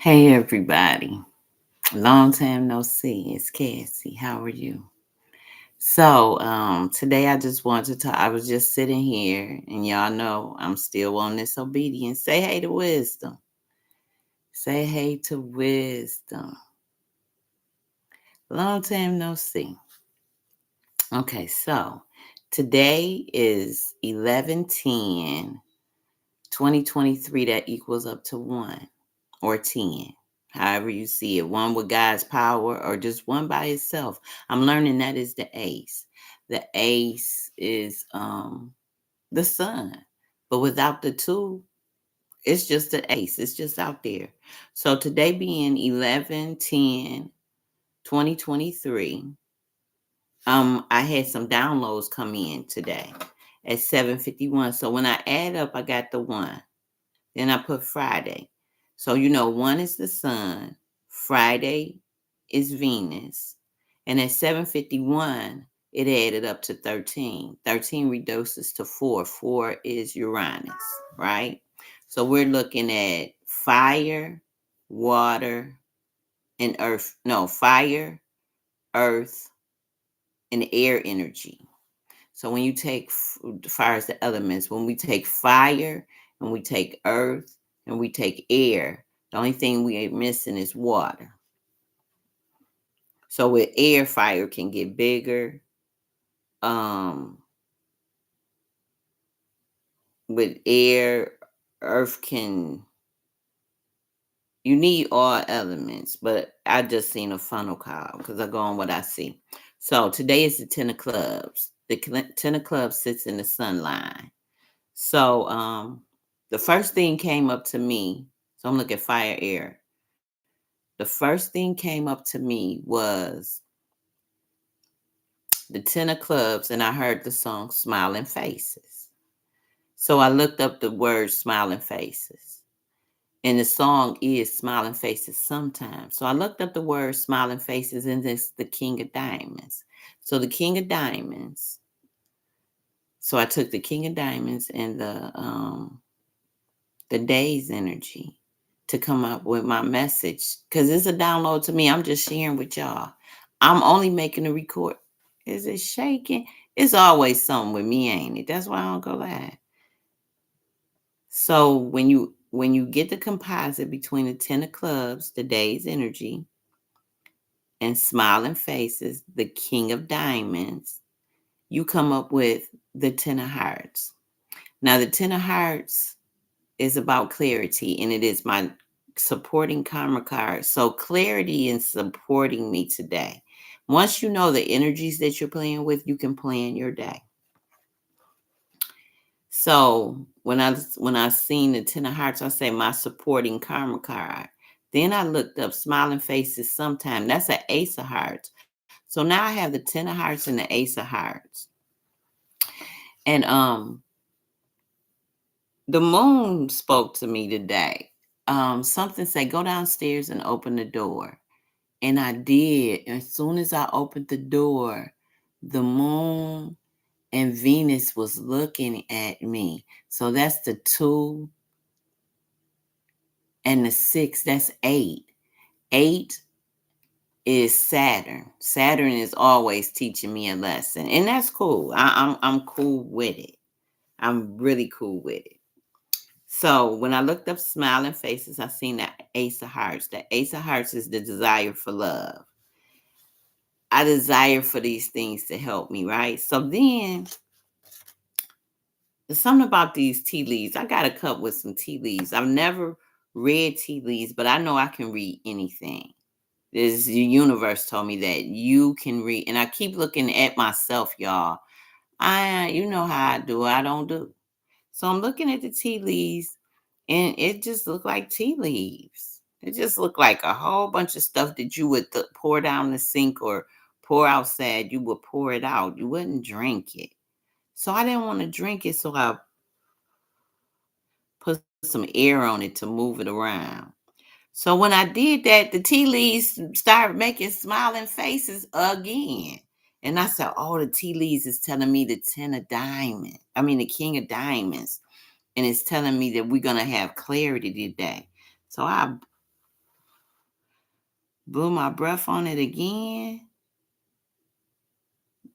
Hey everybody. Long time no see. It's Cassie. How are you? Today I just wanted to talk. I was just sitting here and y'all know I'm still on this obedience. Say hey to wisdom. Say hey to wisdom. Long time no see. Okay, so today is 11/10/2023. That equals up to 1 or 10. However you see it, one with God's power or just one by itself. I'm learning that is the ace. The ace is the sun. But without the two, it's just the ace. It's just out there. So today being 11/10/2023, I had some downloads come in today at 7:51. So when I add up, I got the one. Then I put Friday. So, one is the sun, Friday is Venus. And at 7:51, it added up to 13. 13 reduces to 4. 4 is Uranus, right? So we're looking at fire, water, and earth. No, fire, earth, and air energy. So when you take fire as the elements, when we take fire and we take earth and we take air, the only thing we ain't missing is water. So with air, fire can get bigger. Um, with air, earth can. You need all elements, but I just seen a funnel cloud because I go on what I see. So today is the 10 of clubs. The 10 of clubs sits in the sun line. So the first thing came up to me. So I'm looking at fire air. The first thing came up to me was the 10 of clubs, and I heard the song Smiling Faces. So I looked up the word smiling faces. And the song is Smiling Faces sometimes. So I looked up the word smiling faces, and it's the King of Diamonds. So the King of Diamonds. So I took the King of Diamonds and the day's energy to come up with my message because it's a download to me. I'm just sharing with y'all. I'm only making a record. Is it shaking? It's always something with me, ain't it? That's why I don't go live. So when you get the composite between the 10 of clubs, the day's energy, and smiling faces, the King of Diamonds, you come up with the 10 of hearts. Now the 10 of hearts is about clarity, and it is my supporting karma card. So clarity in supporting me today. Once you know the energies that you're playing with, you can plan your day. So when I seen the 10 of hearts, I say my supporting karma card. Then I looked up smiling faces sometime. That's an ace of hearts. So now I have the 10 of hearts and the ace of hearts. And the moon spoke to me today. Something said, go downstairs and open the door. And I did. As soon as I opened the door, the moon and Venus was looking at me. So that's the 2 and the 6. That's 8. 8 is Saturn. Saturn is always teaching me a lesson. And that's cool. I'm cool with it. I'm really cool with it. So when I looked up smiling faces, I seen that ace of hearts. The ace of hearts is the desire for love. I desire for these things to help me, right? So then there's something about these tea leaves. I got a cup with some tea leaves. I've never read tea leaves, but I know I can read anything. This the universe told me that you can read, and I keep looking at myself, y'all. You know how I do. I don't do. So I'm looking at the tea leaves, and it just looked like tea leaves. It just looked like a whole bunch of stuff that you would pour down the sink or pour outside. You would pour it out. You wouldn't drink it. So I didn't want to drink it, so I put some air on it to move it around. So when I did that, the tea leaves started making smiling faces again. And I said, oh, the tea leaves is telling me the 10 of diamonds. I mean, the King of Diamonds. And it's telling me that we're going to have clarity today. So I blew my breath on it again,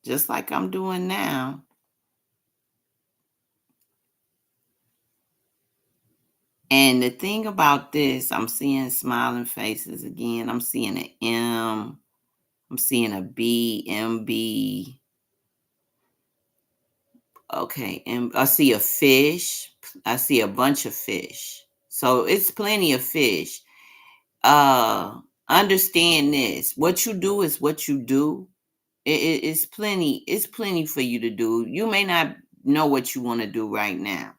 just like I'm doing now. And the thing about this, I'm seeing smiling faces again. I'm seeing an M. I'm seeing a B, MB. Okay, and I see a fish. I see a bunch of fish. So it's plenty of fish. Understand this. What you do is what you do. It's plenty for you to do. You may not know what you want to do right now.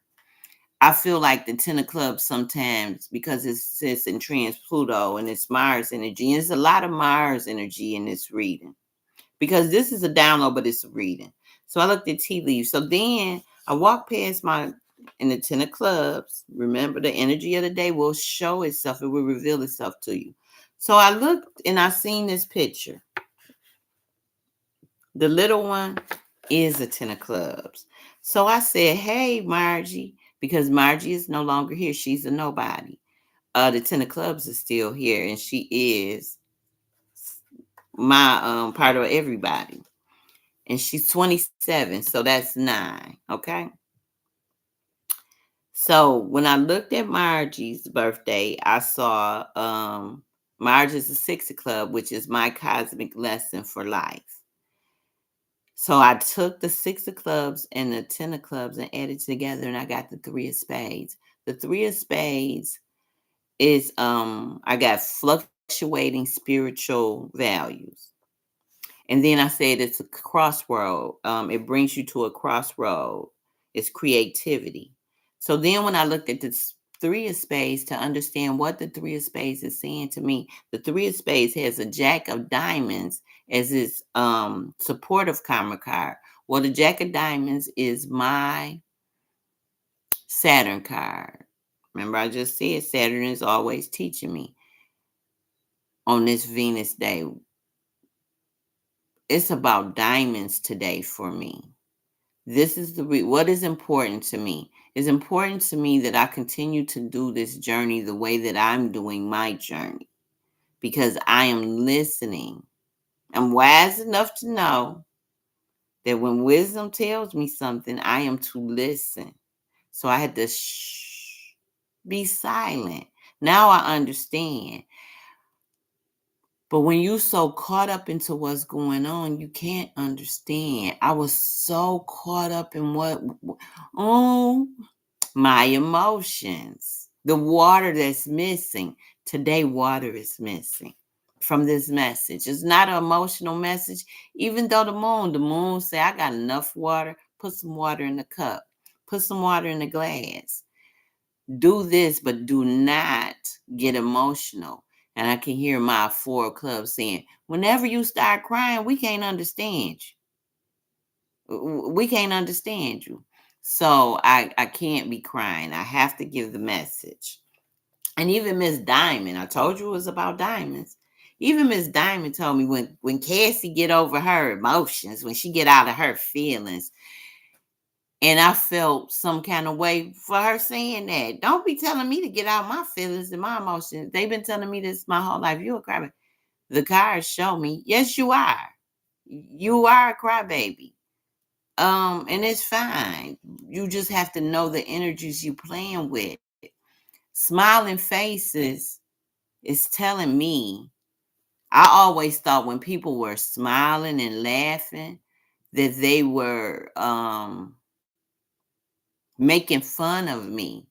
I feel like the Ten of Clubs sometimes, because it sits in trans Pluto and it's Mars energy. And there's a lot of Mars energy in this reading, because this is a download, but it's a reading. So I looked at tea leaves. So then I walked past my in the Ten of Clubs. Remember, the energy of the day will show itself. It will reveal itself to you. So I looked and I seen this picture. The little one is a Ten of Clubs. So I said, hey, Margie, because Margie is no longer here. She's a nobody. The Ten of Clubs is still here, and she is my part of everybody. And she's 27, so that's 9. Okay. So when I looked at Margie's birthday, I saw Margie's a 6 of club, which is my cosmic lesson for life. So I took the 6 of clubs and the 10 of clubs and added together, and I got the 3 of spades. The 3 of spades is I got fluctuating spiritual values. And then I said it's a crossroad. It brings you to a crossroad. It's creativity. So then when I looked at the 3 of spades to understand what the 3 of spades is saying to me, the 3 of spades has a jack of diamonds as its supportive karma card. Well, the jack of diamonds is my Saturn card. Remember, I just said Saturn is always teaching me on this Venus day. It's about diamonds today for me. This is what is important to me. It's important to me that I continue to do this journey the way that I'm doing my journey, because I am listening. I'm wise enough to know that when wisdom tells me something, I am to listen. So I had to be silent. Now I understand. But when you so caught up into what's going on, you can't understand. I was so caught up in my emotions, the water that's missing. Today, water is missing from this message. It's not an emotional message, even though the moon say, I got enough water. Put some water in the cup. Put some water in the glass. Do this, but do not get emotional. And I can hear my 4 of clubs saying, whenever you start crying, we can't understand you. We can't understand you. So I can't be crying. I have to give the message. And even Miss Diamond, I told you it was about diamonds. Even Miss Diamond told me when Cassie get over her emotions, when she get out of her feelings, and I felt some kind of way for her saying that. Don't be telling me to get out my feelings and my emotions. They've been telling me this my whole life. You a crybaby. The cards show me, yes, you are. You are a crybaby. And it's fine. You just have to know the energies you playing with. Smiling faces is telling me. I always thought when people were smiling and laughing that they were making fun of me.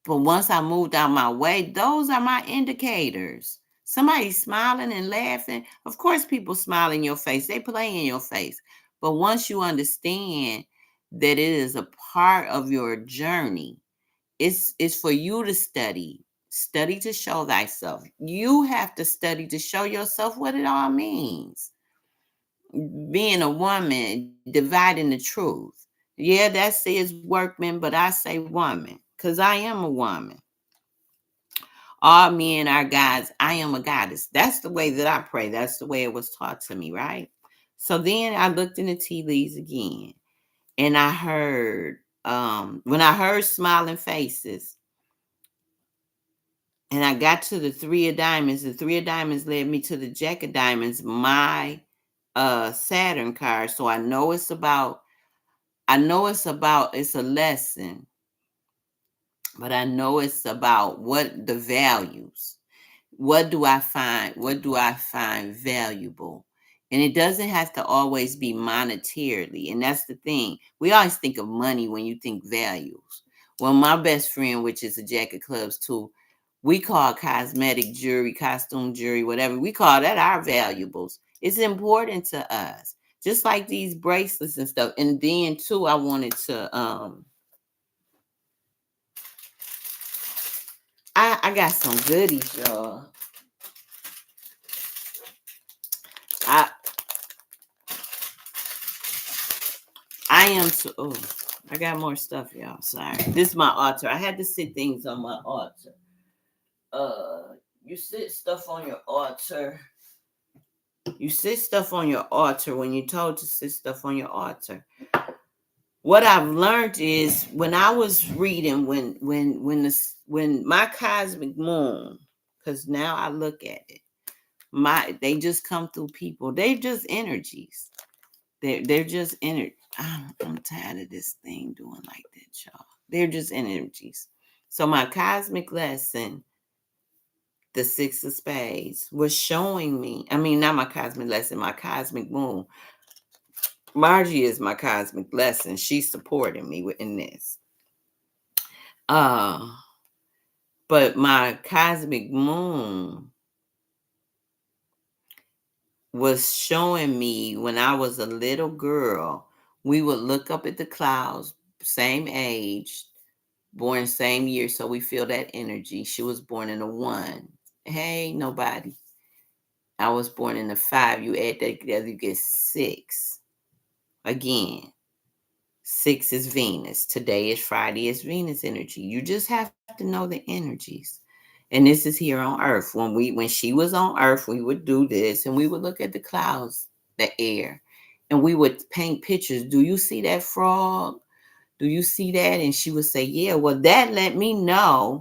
But once I moved out my way, those are my indicators. Somebody smiling and laughing. Of course, people smile in your face. They play in your face. But once you understand that it is a part of your journey, it's for you to study. Study to show thyself. You have to study to show yourself what it all means. Being a woman, dividing the truth. Yeah, that says workman, but I say woman because I am a woman. All men are gods. I am a goddess. That's the way that I pray. That's the way it was taught to me, right? So then I looked in the tea leaves again, and I heard, when I heard smiling faces, And I got to the three of diamonds. The three of diamonds led me to the jack of diamonds, my Saturn card. So I know it's about, it's a lesson, but I know it's about what the values. What do I find valuable? And it doesn't have to always be monetarily. And that's the thing. We always think of money when you think values. Well, my best friend, which is a jack of clubs too, we call cosmetic jewelry, costume jewelry, whatever. We call that our valuables. It's important to us. Just like these bracelets and stuff. And then too, I wanted to I got some goodies, y'all. I I am so. Oh, I got more stuff, y'all. Sorry. This is my altar. I had to sit things on my altar. You sit stuff on your altar. You sit stuff on your altar when you're told to sit stuff on your altar. What I've learned is when I was reading, when my cosmic moon, because now I look at it, they just come through people. They just energies. They're just energy. I'm tired of this thing doing like that, y'all. They're just energies. So my cosmic lesson, the Six of Spades, was showing me. I mean, not my cosmic lesson, my cosmic moon. Margie is my cosmic lesson. She's supporting me in this. Uh, but my cosmic moon was showing me when I was a little girl, we would look up at the clouds, same age, born same year, so we feel that energy. She was born in a 1. Hey, nobody. I was born in a 5. You add that together, you get 6. Again, 6 is Venus. Today is Friday, it's Venus energy. You just have to know the energies. And this is here on Earth. When she was on Earth, we would do this and we would look at the clouds, the air, and we would paint pictures. Do you see that frog? Do you see that? And she would say, yeah. Well, that let me know,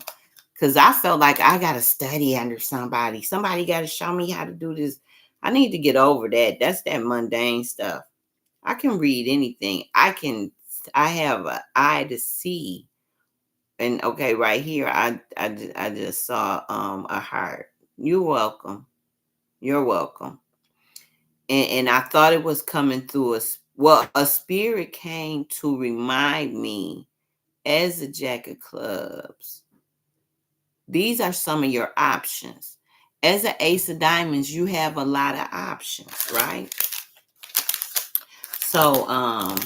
because I felt like I got to study under somebody. Somebody got to show me how to do this. I need to get over that. That's that mundane stuff. I can read anything. I have an eye to see. And okay, right here, I just saw a heart. You're welcome. You're welcome. And I thought it was coming through a spirit came to remind me as a jack of clubs. These are some of your options. As an ace of diamonds, you have a lot of options, right? So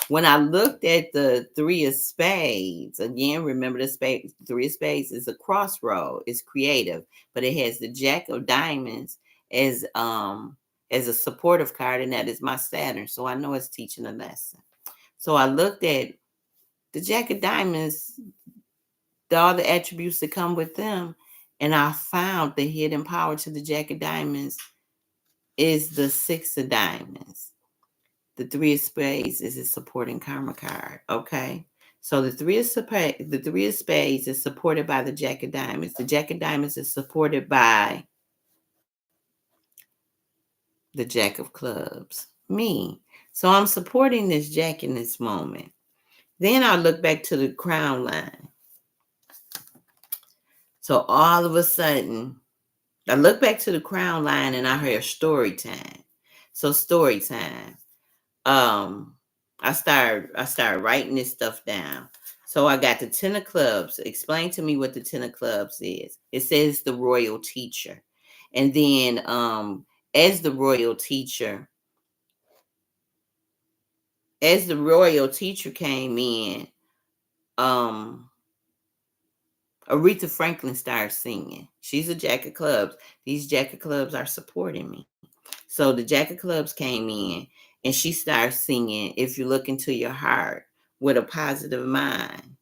when I looked at the three of spades, again, remember the three of spades is a crossroad, it's creative, but it has the jack of diamonds as a supportive card, and that is my Saturn. So I know it's teaching a lesson. So I looked at the jack of diamonds, all the attributes that come with them, and I found the hidden power to the jack of diamonds is the 6 of diamonds. The 3 of spades is a supporting karma card. Okay. So the three of spades is supported by the jack of diamonds. The jack of diamonds is supported by the jack of clubs. Me. So I'm supporting this jack in this moment. Then I look back to the crown line. So all of a sudden, I look back to the crown line and I hear story time. So story time. I started writing this stuff down. So I got the 10 of clubs. Explain to me what the 10 of clubs is. It says the royal teacher. And then as the royal teacher, came in, Aretha Franklin started singing. She's a jack of clubs. These jack of clubs are supporting me. So the jack of clubs came in and she started singing, if you look into your heart with a positive mind,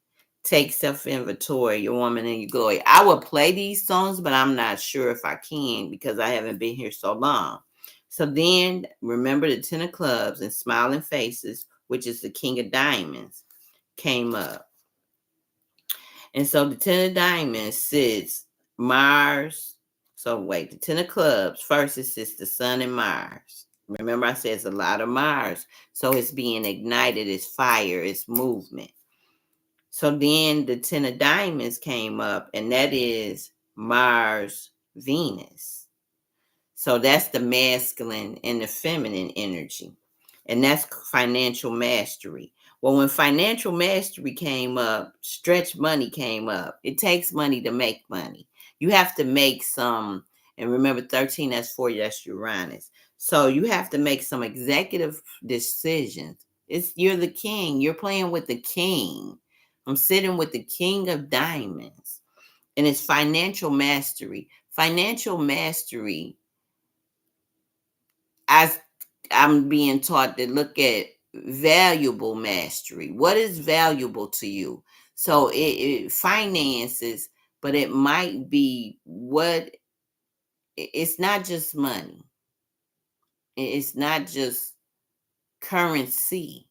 take self-inventory, your woman and your glory. I will play these songs, but I'm not sure if I can because I haven't been here so long. So then remember the 10 of clubs and smiling faces, which is the king of diamonds, came up. And so the 10 of diamonds sits Mars. So wait, the 10 of clubs, first it sits the sun and Mars. Remember I said it's a lot of Mars. So it's being ignited, it's fire, it's movement. So then the 10 of diamonds came up, and that is Mars, Venus. So that's the masculine and the feminine energy. And that's financial mastery. Well, when financial mastery came up, stretch money came up. It takes money to make money. You have to make some, and remember 13, that's 4, that's Uranus. So you have to make some executive decisions. You're the king. You're playing with the king. I'm sitting with the king of diamonds. And it's financial mastery. Financial mastery, as I'm being taught to look at valuable mastery. What is valuable to you? So it finances, but it might be what it's not just money. It's not just currency.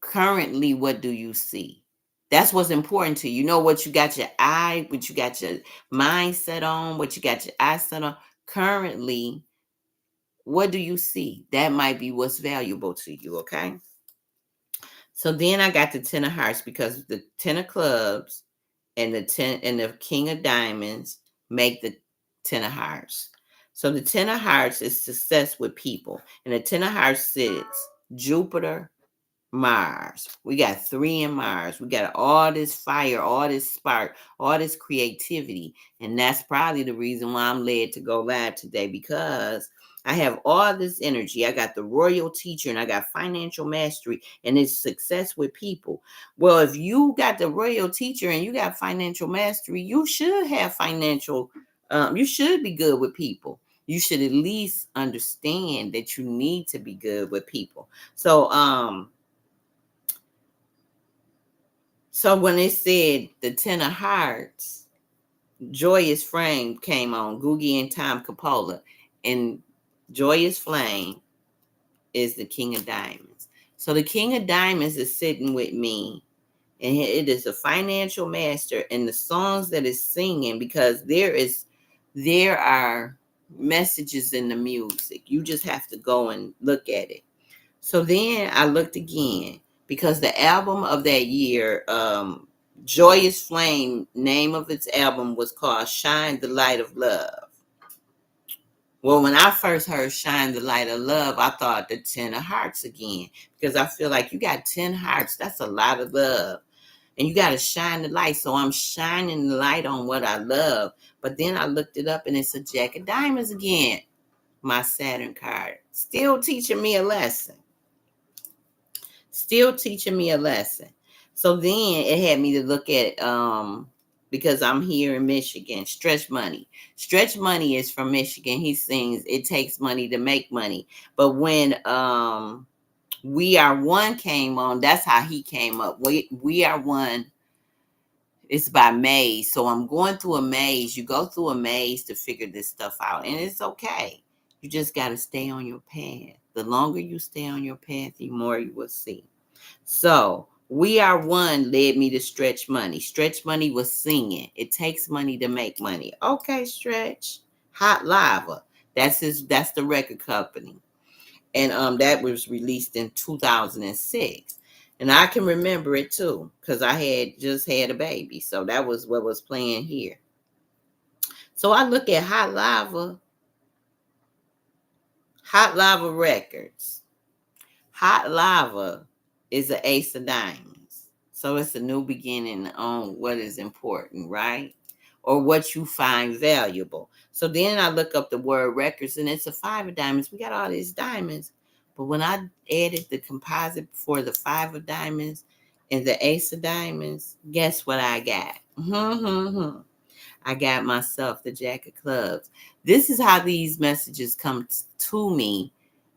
Currently, what do you see? That's what's important to you. You know what you got your eye, what you got your mindset on, what you got your eye set on. Currently, what do you see? That might be what's valuable to you, okay? So then I got the 10 of hearts because the 10 of clubs and the 10 and the king of diamonds make the 10 of hearts. So the 10 of hearts is success with people. And the 10 of hearts sits Jupiter, Mars. We got 3 in Mars. We got all this fire, all this spark, all this creativity. And that's probably the reason why I'm led to go live today, because I have all this energy. I got the royal teacher and I got financial mastery and it's success with people. Well, if you got the royal teacher and you got financial mastery, you should have you should be good with people. You should at least understand that you need to be good with people. So when it said the 10 of hearts, Joyous Flame came on, Googie and Tom Capola. And Joyous Flame is the king of diamonds. So the king of diamonds is sitting with me, and it is a financial master. And the songs that it's singing, because there are messages in the music. You just have to go and look at it. So then I looked again, because the album of that year, Joyous Flame, name of its album was called Shine the Light of Love. Well, when I first heard Shine the Light of Love, I thought the 10 of hearts again, because I feel like you got 10 hearts. That's a lot of love. And you got to shine the light. So I'm shining the light on what I love. But then I looked it up and it's a Jack of Diamonds again. My Saturn card. Still teaching me a lesson. Still teaching me a lesson. So then it had me to look at because I'm here in Michigan, Stretch Money. Stretch Money is from Michigan. He sings It Takes Money to Make Money. But when We Are One came on, that's how he came up. We Are One. It's by maze. So I'm going through a maze. You go through a maze to figure this stuff out. And it's okay. You just got to stay on your path. The longer you stay on your path, the more you will see. So We Are One led me to Stretch Money. Stretch Money was singing It Takes Money to Make Money. Okay, Stretch. Hot Lava. That's the record company. And that was released in 2006. And I can remember it too, because I had just had a baby. So that was what was playing here. So I look at Hot Lava Records. Hot Lava is an ace of diamonds. So it's a new beginning on what is important, right? Or what you find valuable. So then I look up the word records and it's a 5 of diamonds. We got all these diamonds. But when I added the composite for the 5 of diamonds and the ace of diamonds, guess what I got? I got myself the Jack of Clubs. This is how these messages come to me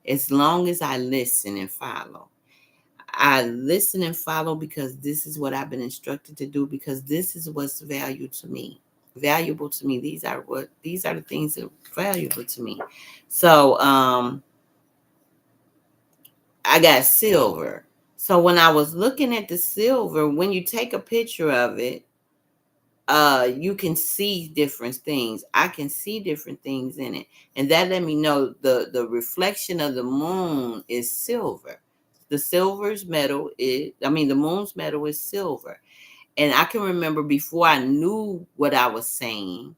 as long as I listen and follow. I listen and follow because this is what I've been instructed to do, because this is what's valuable to me. These are the things that are valuable to me. So I got silver. So when I was looking at the silver, when you take a picture of it, you can see different things. I can see different things in it. And that let me know the reflection of the moon is silver. The silver's metal is, I mean, the moon's metal is silver. And I can remember before I knew what I was saying,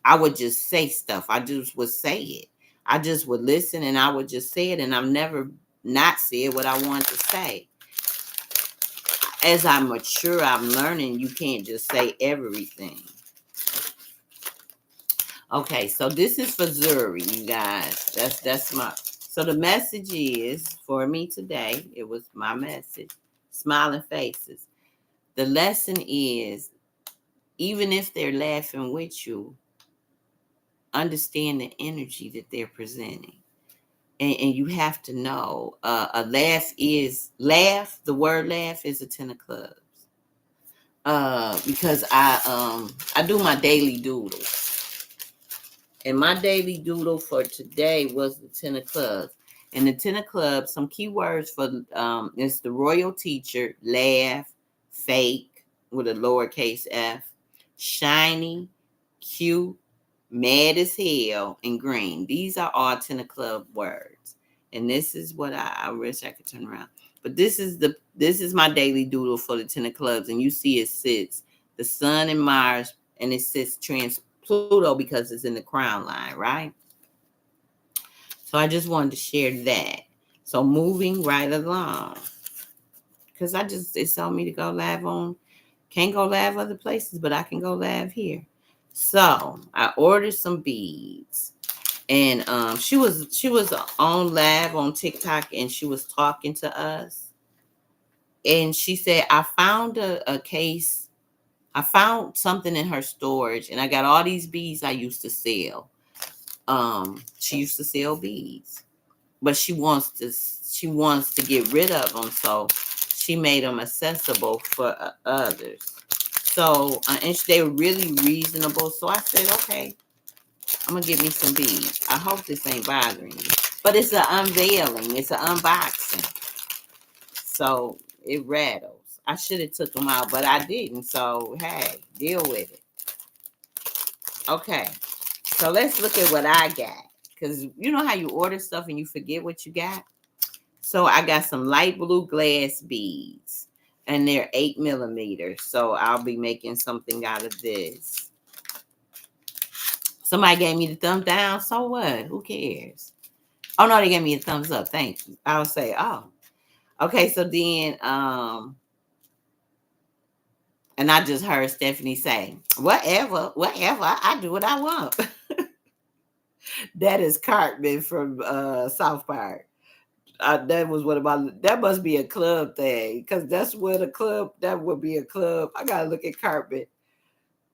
I would just say stuff. I just would say it. I just would listen and I would just say it. And I've never not said what I wanted to say. As I mature, I'm learning you can't just say everything. Okay, so this is for Zuri, you guys. That's my, so the message is for me today. It was my message. Smiling faces. The lesson is, even if they're laughing with you, understand the energy that they're presenting. And you have to know, a laugh is laugh. The word laugh is a 10 of clubs. Because I do my daily doodle. And my daily doodle for today was the 10 of clubs. And the 10 of clubs, some keywords for it's the royal teacher, laugh, fake with a lowercase f, shiny, cute, mad as hell, and green. These are all 10 of club words. And this is what I wish I could turn around. But this is my daily doodle for the 10 of clubs. And you see it sits the sun and Mars, and it sits trans Pluto because it's in the crown line, right? So I just wanted to share that. So moving right along, because it's on me to go live on, can't go live other places, but I can go live here. So I ordered some beads, and she was on live on TikTok, and she was talking to us, and she said, I found a case. I found something in her storage, and I got all these beads I used to sell. She used to sell beads, but she wants to get rid of them, so she made them accessible for others. So and they were really reasonable, so I said, okay, I'm gonna get me some beads. I hope this ain't bothering you, but it's an unveiling, it's an unboxing, so it rattles. I should have took them out, but I didn't, so hey, deal with it. Okay, so let's look at what I got. Because you know how you order stuff and you forget what you got? So I got some light blue glass beads. And they're 8 millimeters. So I'll be making something out of this. Somebody gave me the thumbs down. So what? Who cares? Oh, no, they gave me a thumbs up. Thank you. I'll say, oh. Okay, so then, and I just heard Stephanie say, whatever, I do what I want. That is Cartman from South Park. That was what about, that must be a club thing, because that's what a club, that would be a club. I gotta look at carpet.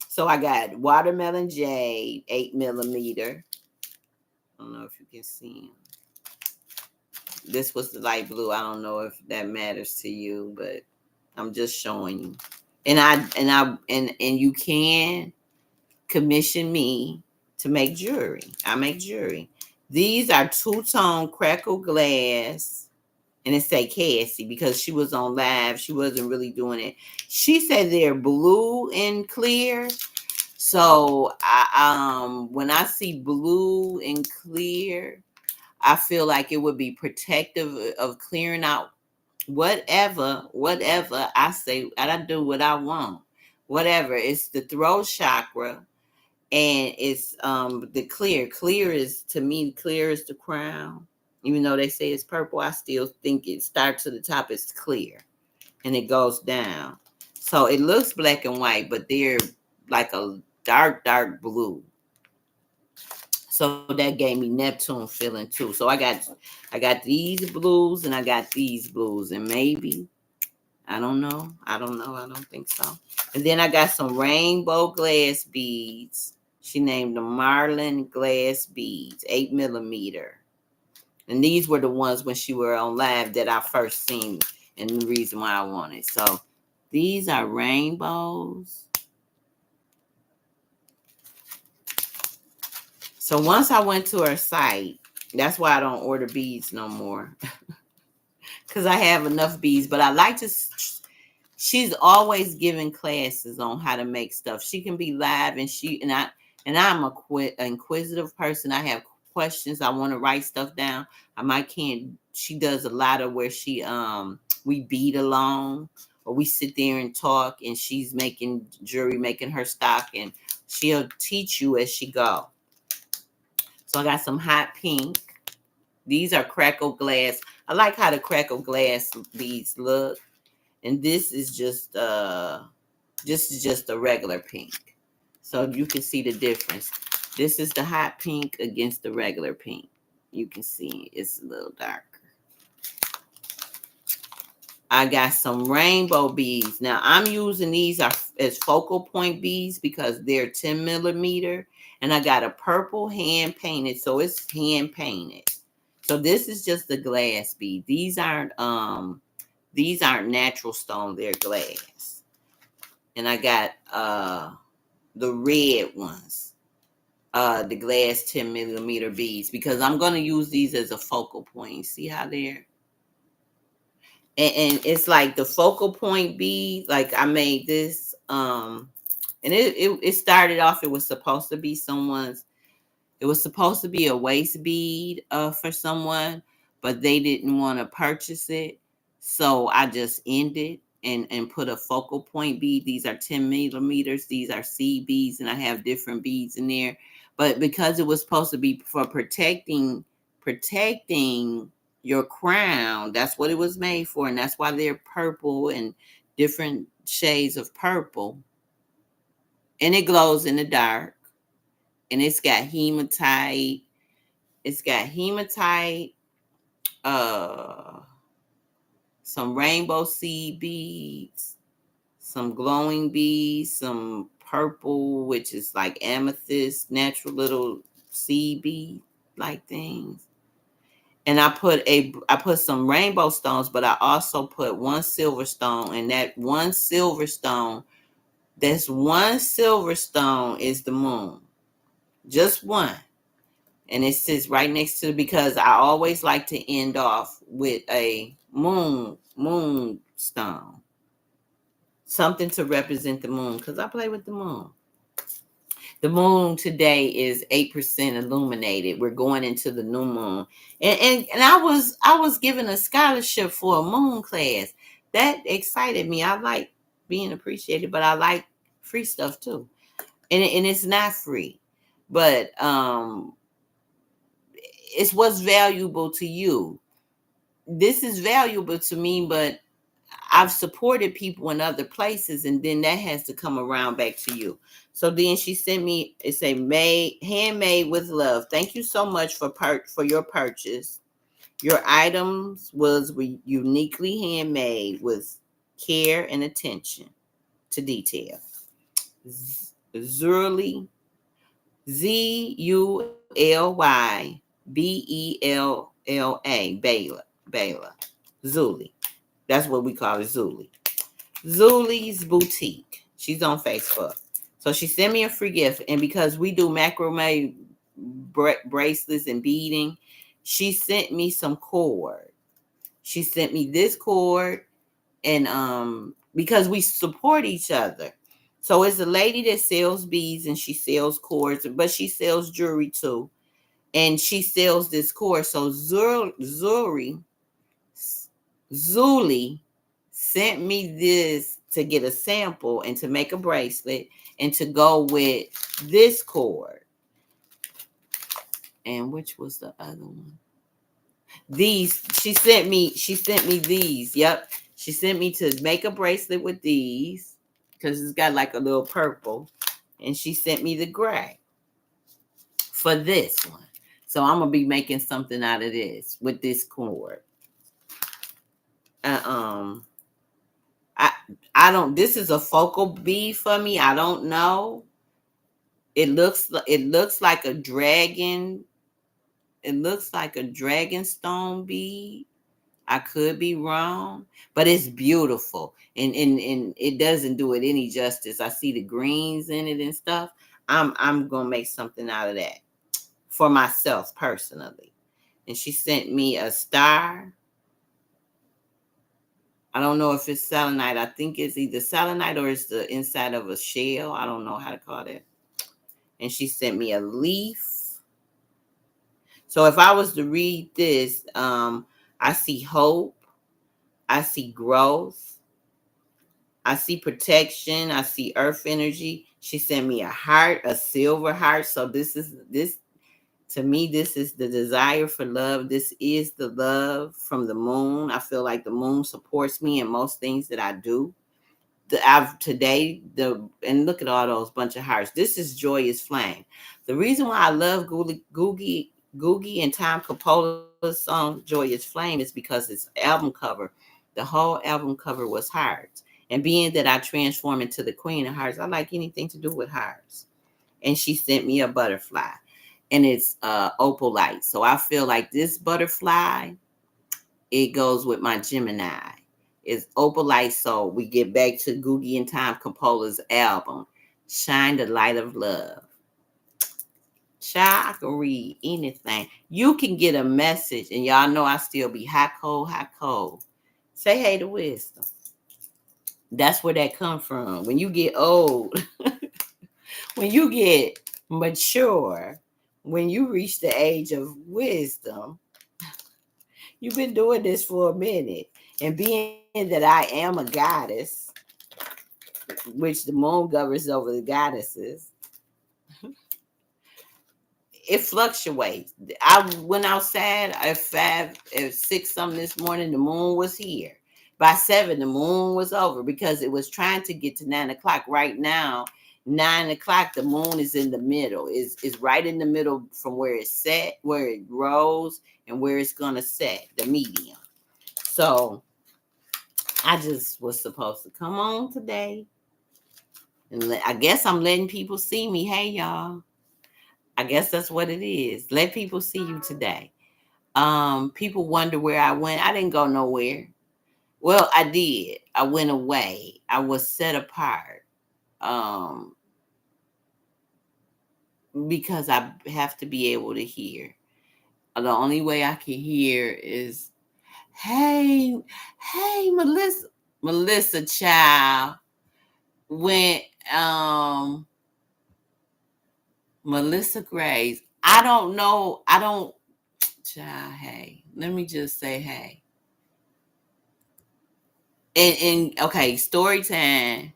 So I got watermelon jade, 8 millimeter. I don't know if you can see them. This was the light blue. I don't know if that matters to you, but I'm just showing you. And you can commission me to make jewelry. I make jewelry. These are two-tone crackle glass. And it say Cassie because she was on live. She wasn't really doing it. She said they're blue and clear. So when I see blue and clear, I feel like it would be protective of clearing out whatever I say. I do what I want. Whatever. It's the throat chakra, and it's the clear. Clear is, to me, clear is the crown. Even though they say it's purple, I still think it starts to the top, it's clear. And it goes down. So it looks black and white, but they're like a dark blue. So that gave me Neptune feeling too. So I got these blues and I got these blues. And maybe, I don't know. I don't think so. And then I got some rainbow glass beads. She named them Marlin glass beads, 8 millimeter. And these were the ones when she were on live that I first seen, and the reason why I wanted. So these are rainbows. So once I went to her site, that's why I don't order beads no more. because I have enough beads. But I like to. She's always giving classes on how to make stuff. She can be live, and I'm a inquisitive person. I have questions. I want to write stuff down. I might can't. She does a lot of where we beat along, or we sit there and talk, and she's making jewelry, making her stock, and she'll teach you as she go. So I got some hot pink. These are crackle glass. I like how the crackle glass beads look. And this is just a regular pink. So you can see the difference. This is the hot pink against the regular pink. You can see it's a little darker. I got some rainbow beads. Now I'm using these as focal point beads because they're 10 millimeter. And I got a purple hand painted, so it's hand painted. So this is just the glass bead. These aren't natural stone, they're glass. And I got the red ones, the glass 10 millimeter beads, because I'm going to use these as a focal point. See how they're, and it's like the focal point bead. Like I made this, and it started off, it was supposed to be a waist bead for someone, but they didn't want to purchase it. So I just ended and put a focal point bead. These are 10 millimeters. These are seed beads, and I have different beads in there. But because it was supposed to be for protecting your crown, that's what it was made for. And that's why they're purple and different shades of purple. And it glows in the dark. And it's got hematite. It's got hematite, some rainbow seed beads, some glowing beads, some purple, which is like amethyst, natural little seed bead like things. And I put some rainbow stones, but I also put one silver stone, and that one silver stone is the moon. Just one. And it sits right next to, because I always like to end off with a moon stone. Something to represent the moon, because I play with the moon. The moon today is 8% illuminated. We're going into the new moon. And I was given a scholarship for a moon class. That excited me. I like being appreciated, but I like free stuff too. And it's not free. But it's what's valuable to you. This is valuable to me, but I've supported people in other places, and then that has to come around back to you. So then she sent me, it say handmade with love. Thank you so much for your purchase. Your items was uniquely handmade with care and attention to detail. Zurly, ZULYBELLA, Baylor. Zuli. That's what we call it, Zuli. Zuli's Boutique. She's on Facebook. So she sent me a free gift. And because we do macrame bracelets and beading, she sent me some cord. She sent me this cord. And because we support each other. So it's a lady that sells beads and she sells cords, but she sells jewelry too. And she sells this cord. So Zuli sent me this to get a sample and to make a bracelet and to go with this cord. And which was the other one? These, she sent me these. Yep. She sent me to make a bracelet with these because it's got like a little purple. And she sent me the gray for this one. So I'm going to be making something out of this with this cord. I don't, this is a focal bead for me. I don't know. It looks like a dragon. It looks like a dragon stone bead. I could be wrong, but it's beautiful. And it doesn't do it any justice. I see the greens in it and stuff. I'm going to make something out of that for myself personally. And she sent me a star. I don't know if it's selenite. I think it's either selenite or it's the inside of a shell. I don't know how to call that. And she sent me a leaf. So if I was to read this, I see hope, I see growth, I see protection, I see earth energy. She sent me a heart, a silver heart. So this to me, this is the desire for love. This is the love from the moon. I feel like the moon supports me in most things that I do. I've today and look at all those bunch of hearts. This is Joyous Flame. The reason why I love Googie and Tom Capola's song Joyous Flame is because its album cover, the whole album cover was hearts. And being that I transform into the Queen of Hearts, I like anything to do with hearts. And she sent me a butterfly, and it's opal light. So I feel like this butterfly, it goes with my Gemini. It's opal light. So we get back to Googie and Tom Capola's album, Shine the Light of Love. Child, I can read anything. You can get a message, and y'all know I still be hot, cold, hot, cold. Say hey to wisdom. That's where that come from. When you get old, when you get mature, when you reach the age of wisdom, you've been doing this for a minute. And being that I am a goddess, which the moon governs over the goddesses, it fluctuates. I went outside at 5, at 6 something this morning. The moon was here. By 7, the moon was over because it was trying to get to 9 o'clock. Right now, 9 o'clock, the moon is in the middle. Is right in the middle from where it's set, where it rose, and where it's gonna set, the medium. So I just was supposed to come on today, and I guess I'm letting people see me. Hey, y'all. I guess that's what it is. Let people see you today. People wonder where I went. I didn't go nowhere. Well, I did. I went away. I was set apart. Um, because I have to be able to hear. The only way I can hear is, hey, Melissa child. When Melissa Grace. I don't know. I don't child, hey. Let me just say hey. And okay, story time.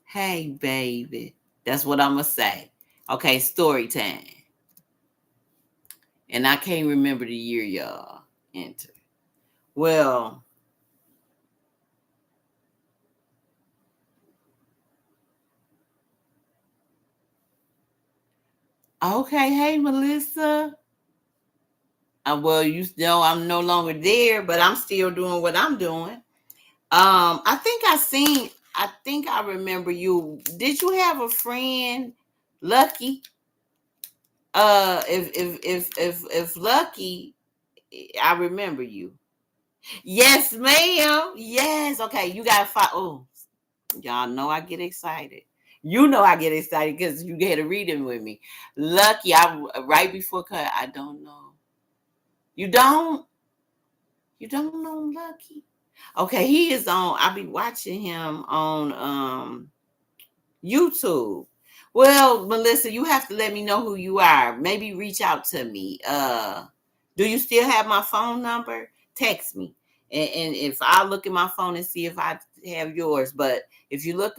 Hey, baby. That's what I'm gonna say. Okay, story time. And I can't remember the year y'all entered. Well, okay, hey Melissa. Well, you know I'm no longer there, but I'm still doing what I'm doing. I think I remember you. Did you have a friend, Lucky? If Lucky, I remember you. Yes, ma'am. Yes. Okay, you gotta find. Oh, y'all know I get excited. You know I get excited because you get a reading with me. Lucky, I right before cut. I don't know. You don't. You don't know Lucky. Okay, he is on. I be watching him on YouTube. Well, Melissa, you have to let me know who you are. Maybe reach out to me. Do you still have my phone number? Text me. And if I look at my phone and see if I have yours. But if you look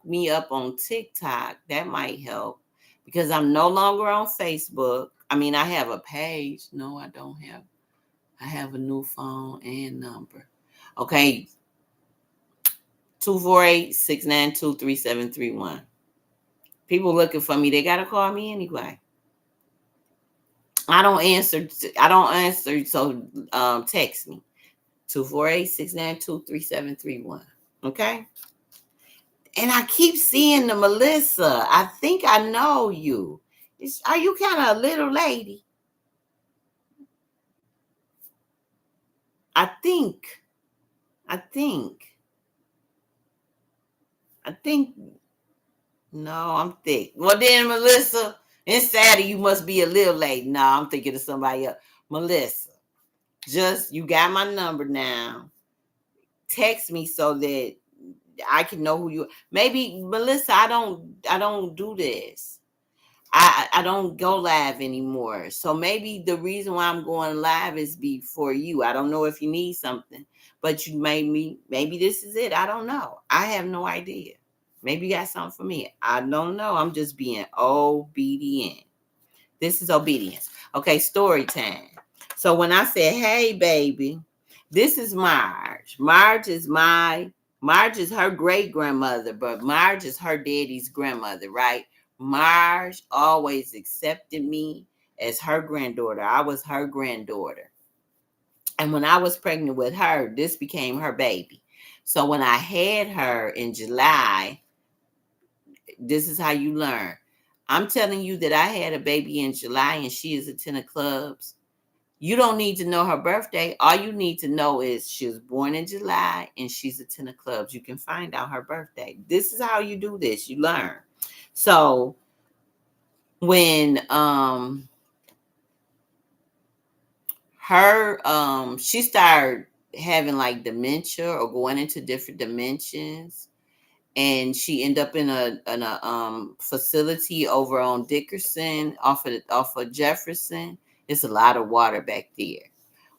me up on TikTok, that might help. Because I'm no longer on Facebook. I mean, I have a page. No, I don't have. I have a new phone and number. Okay, 248-692-3731. People looking for me, they gotta call me anyway. I don't answer. So text me 248-692-3731. Okay. And I keep seeing the Melissa. I think I know you. Are you kind of a little lady? I think. I think. I think. No, I'm thick. Well, then, Melissa, inside of you must be a little lady. No, I'm thinking of somebody else. Melissa. Just, you got my number now. Text me so that I can know who you. Maybe Melissa, I don't do this. I don't go live anymore. So maybe the reason why I'm going live is before you. I don't know if you need something, but you made me. Maybe this is it. I don't know. I have no idea. Maybe you got something for me. I don't know. I'm just being obedient. This is obedience. Okay, story time. So when I said, "Hey, baby," this is Marge. Marge is her great grandmother, but Marge is her daddy's grandmother, right? Marge always accepted me as her granddaughter. I was her granddaughter. And when I was pregnant with her, this became her baby. So when I had her in July, this is how you learn. I'm telling you that I had a baby in July and she is attending clubs. You don't need to know her birthday. All you need to know is she was born in July and she's attending clubs. You can find out her birthday. This is how you do this. You learn. So when she started having like dementia or going into different dimensions, and she ended up in a facility over on Dickerson off of Jefferson. There's a lot of water back there.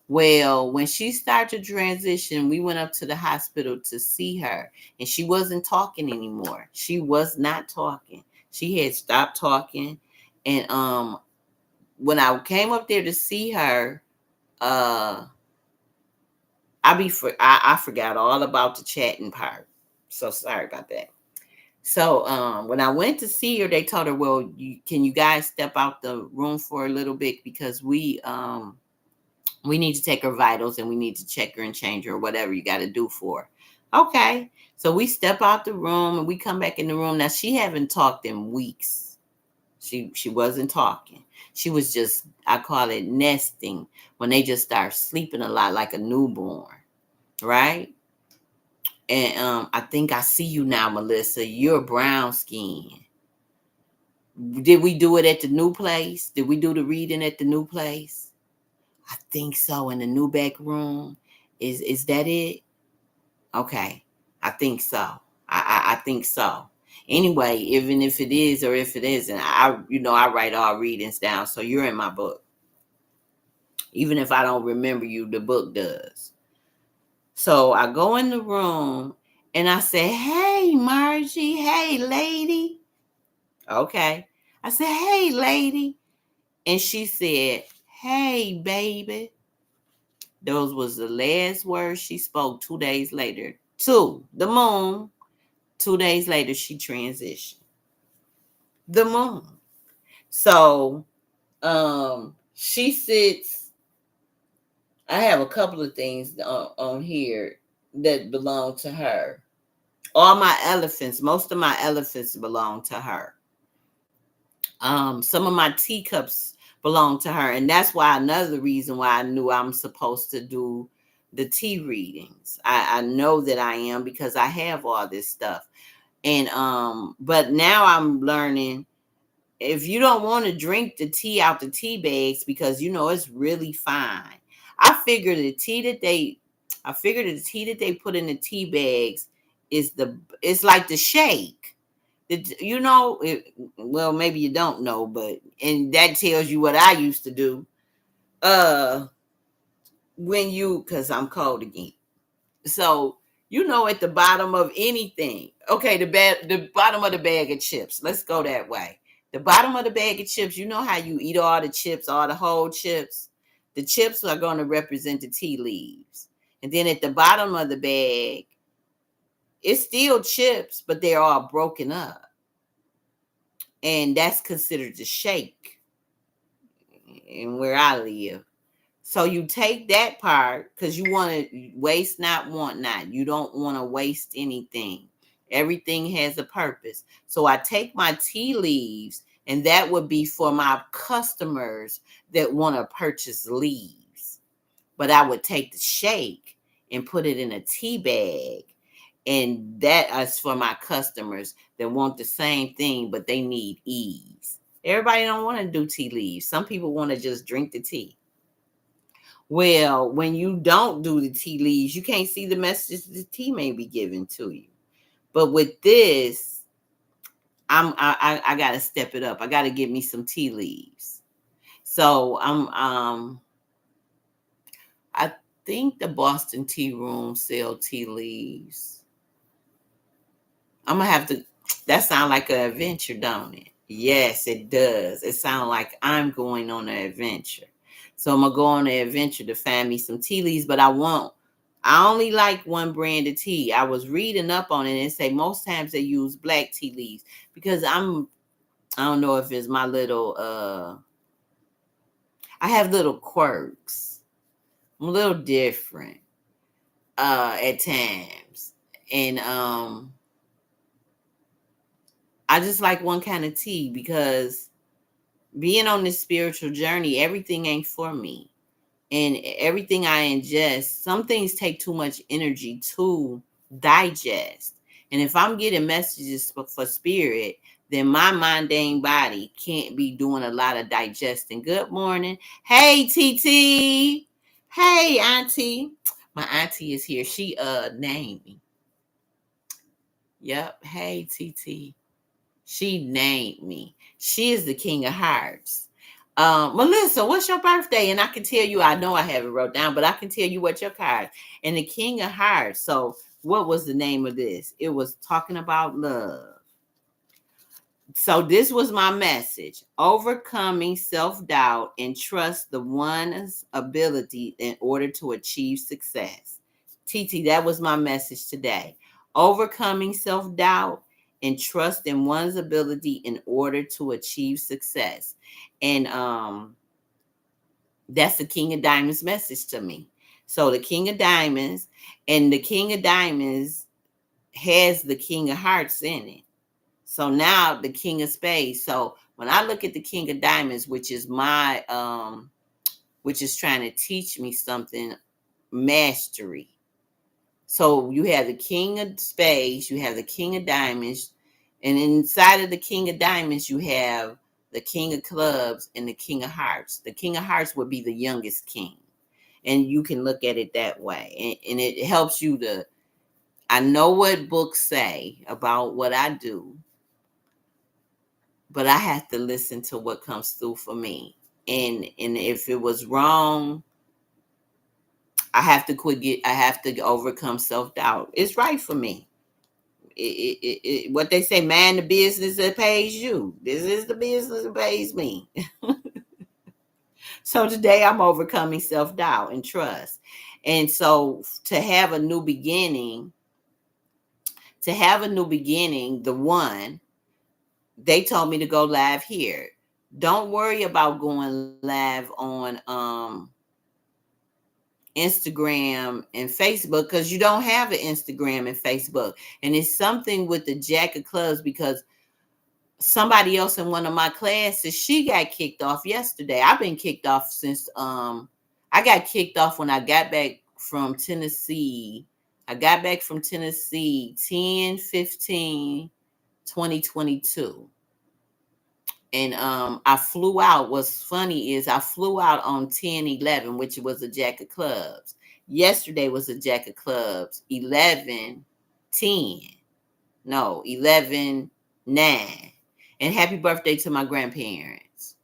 Well, when she started to transition, we went up to the hospital to see her, and she wasn't talking anymore. She was not talking. She had stopped talking, and when I came up there to see her, uh, I forgot all about the chatting part. So sorry about that. So when I went to see her, they told her, "Well, can you guys step out the room for a little bit because we need to take her vitals and we need to check her and change her, or whatever you got to do for her." Okay. So we step out the room and we come back in the room. Now she haven't talked in weeks. She wasn't talking. She was just, I call it nesting, when they just start sleeping a lot like a newborn, right? And I think I see you now, Melissa. You're brown skin. Did we do it at the new place? Did we do the reading at the new place? I think so. In the new back room. Is that it? Okay. I think so. I think so. Anyway, even if it is or if it isn't, I write all readings down. So you're in my book. Even if I don't remember you, the book does. So I go in the room and I say, "Hey, Margie. Hey, lady." Okay. I said, "Hey, lady." And she said, "Hey, baby." Those was the last words she spoke 2 days later. To the moon. 2 days later, she transitioned. The moon. So she sits. I have a couple of things on here that belong to her. All my elephants, most of my elephants belong to her. Some of my teacups belong to her, and that's why another reason why I knew I'm supposed to do the tea readings. I know that I am because I have all this stuff. And but now I'm learning, if you don't want to drink the tea out the tea bags because it's really fine. I figured the tea that they put in the tea bags it's like the shake. Well, maybe you don't know, but and that tells you what I used to do. Uh, because I'm cold again. So at the bottom of anything, okay, the bottom of the bag of chips. Let's go that way. The bottom of the bag of chips. You know how you eat all the chips, all the whole chips. The chips are going to represent the tea leaves, and then at the bottom of the bag, it's still chips, but they're all broken up. And that's considered the shake and where I live. So you take that part because you want to waste not, want not. You don't want to waste anything. Everything has a purpose. So I take my tea leaves, and that would be for my customers that want to purchase leaves. But I would take the shake and put it in a tea bag. And that is for my customers that want the same thing, but they need ease. Everybody don't want to do tea leaves. Some people want to just drink the tea. Well, when you don't do the tea leaves, you can't see the messages the tea may be giving to you. But with this, I gotta step it up. I gotta get me some tea leaves. So I think the Boston Tea Room sell tea leaves. I'm gonna have to. That sounds like an adventure, don't it? Yes, it does. It sounds like I'm going on an adventure. So I'm gonna go on an adventure to find me some tea leaves, but I won't. I only like one brand of tea. I was reading up on it and say most times they use black tea leaves because I don't know if it's my little I have little quirks. I'm a little different at times. And I just like one kind of tea because being on this spiritual journey, everything ain't for me. And everything I ingest, some things take too much energy to digest. And if I'm getting messages for spirit, then my mundane body can't be doing a lot of digesting. Good morning. Hey, TT. Hey, Auntie. My auntie is here. She named me. Yep. Hey, TT. She named me. She is the King of Hearts. Melissa, what's your birthday? And I can tell you, I know I have it wrote down, but I can tell you what your card. And the King of Hearts. So, what was the name of this? It was talking about love. So this was my message: overcoming self-doubt and trust the one's ability in order to achieve success. TT, that was my message today: overcoming self-doubt and trust in one's ability in order to achieve success. And that's the King of Diamonds message to me. So the King of Diamonds, and the King of Diamonds has the King of Hearts in it. So now the King of Spades. So when I look at the King of Diamonds, which is my which is trying to teach me something, mastery. So you have the King of Spades, you have the King of Diamonds, and inside of the King of Diamonds, you have the King of Clubs and the King of Hearts. The King of Hearts would be the youngest king. And you can look at it that way. And it helps you to, I know what books say about what I do, but I have to listen to what comes through for me. And if it was wrong, I have to I have to overcome self-doubt. It's right for me. What they say, man, the business that pays you. This is the business that pays me. So today I'm overcoming self-doubt and trust. And so to have a new beginning, the one, they told me to go live here. Don't worry about going live on Instagram and Facebook, because you don't have an Instagram and Facebook. And it's something with the Jack of Clubs, because somebody else in one of my classes, she got kicked off yesterday. I've been kicked off since I got kicked off when I got back from Tennessee. I got back from Tennessee 10/15/2022. And I flew out. What's funny is I flew out on 10/11, which was a Jack of Clubs. Yesterday was a Jack of Clubs 11/10. No, 11/9. And happy birthday to my grandparents.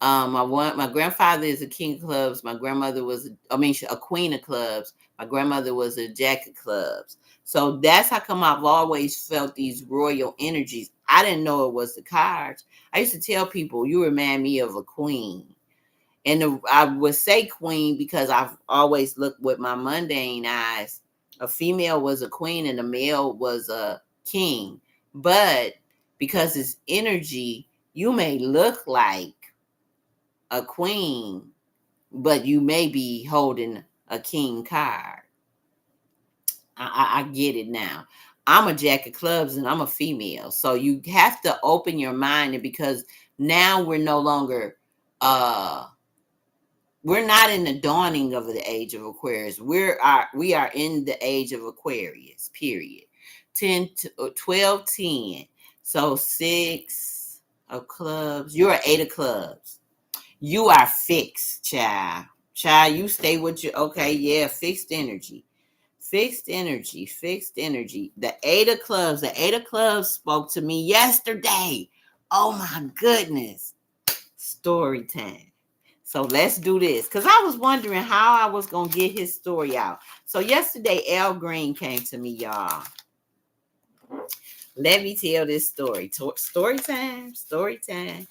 My grandfather is a king of clubs. My grandmother was, a queen of clubs. My grandmother was a jack of clubs. So that's how come I've always felt these royal energies. I didn't know it was the cards. I used to tell people, you remind me of a queen. And I would say queen because I've always looked with my mundane eyes. A female was a queen and a male was a king. But because it's energy, you may look like a queen, but you may be holding a king card. I get it now. I'm a jack of clubs and I'm a female. So you have to open your mind, and because now we're no longer we're not in the dawning of the age of Aquarius. We are in the age of Aquarius, period. 12, 10. So 6 of clubs. You're 8 of clubs. You are fixed, child. Child, you stay with you. Okay, yeah, fixed energy. Fixed energy, fixed energy. The eight of clubs spoke to me yesterday. Oh my goodness. Story time. So let's do this. Because I was wondering how I was going to get his story out. So yesterday, Al Green came to me, y'all. Let me tell this story. Story time, story time.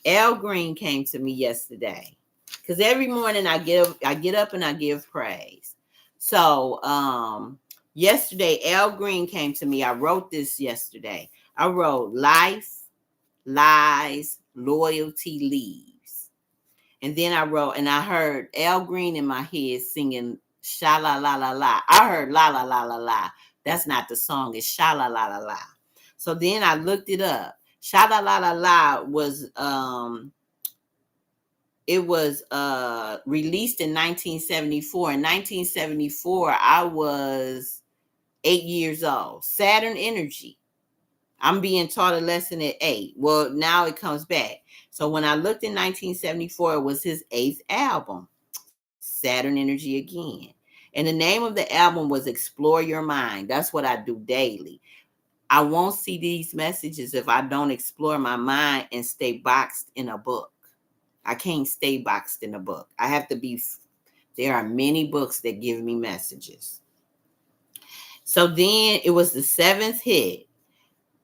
Al Green came to me yesterday. Because every morning I get up and I give praise. So yesterday, Al Green came to me. I wrote this yesterday. I wrote life, lies, loyalty leaves. And then I wrote, and I heard Al Green in my head singing sha la la la la. I heard la la la la la. That's not the song, it's sha la la la la. So then I looked it up. Sha la la la la was it was released in 1974. In 1974, I was 8 years old. Saturn Energy. I'm being taught a lesson at 8. Well, now it comes back. So when I looked in 1974, it was his 8th album, Saturn Energy again. And the name of the album was Explore Your Mind. That's what I do daily. I won't see these messages if I don't explore my mind and stay boxed in a book. I can't stay boxed in a book. I have to be, there are many books that give me messages. So then it was the 7th hit.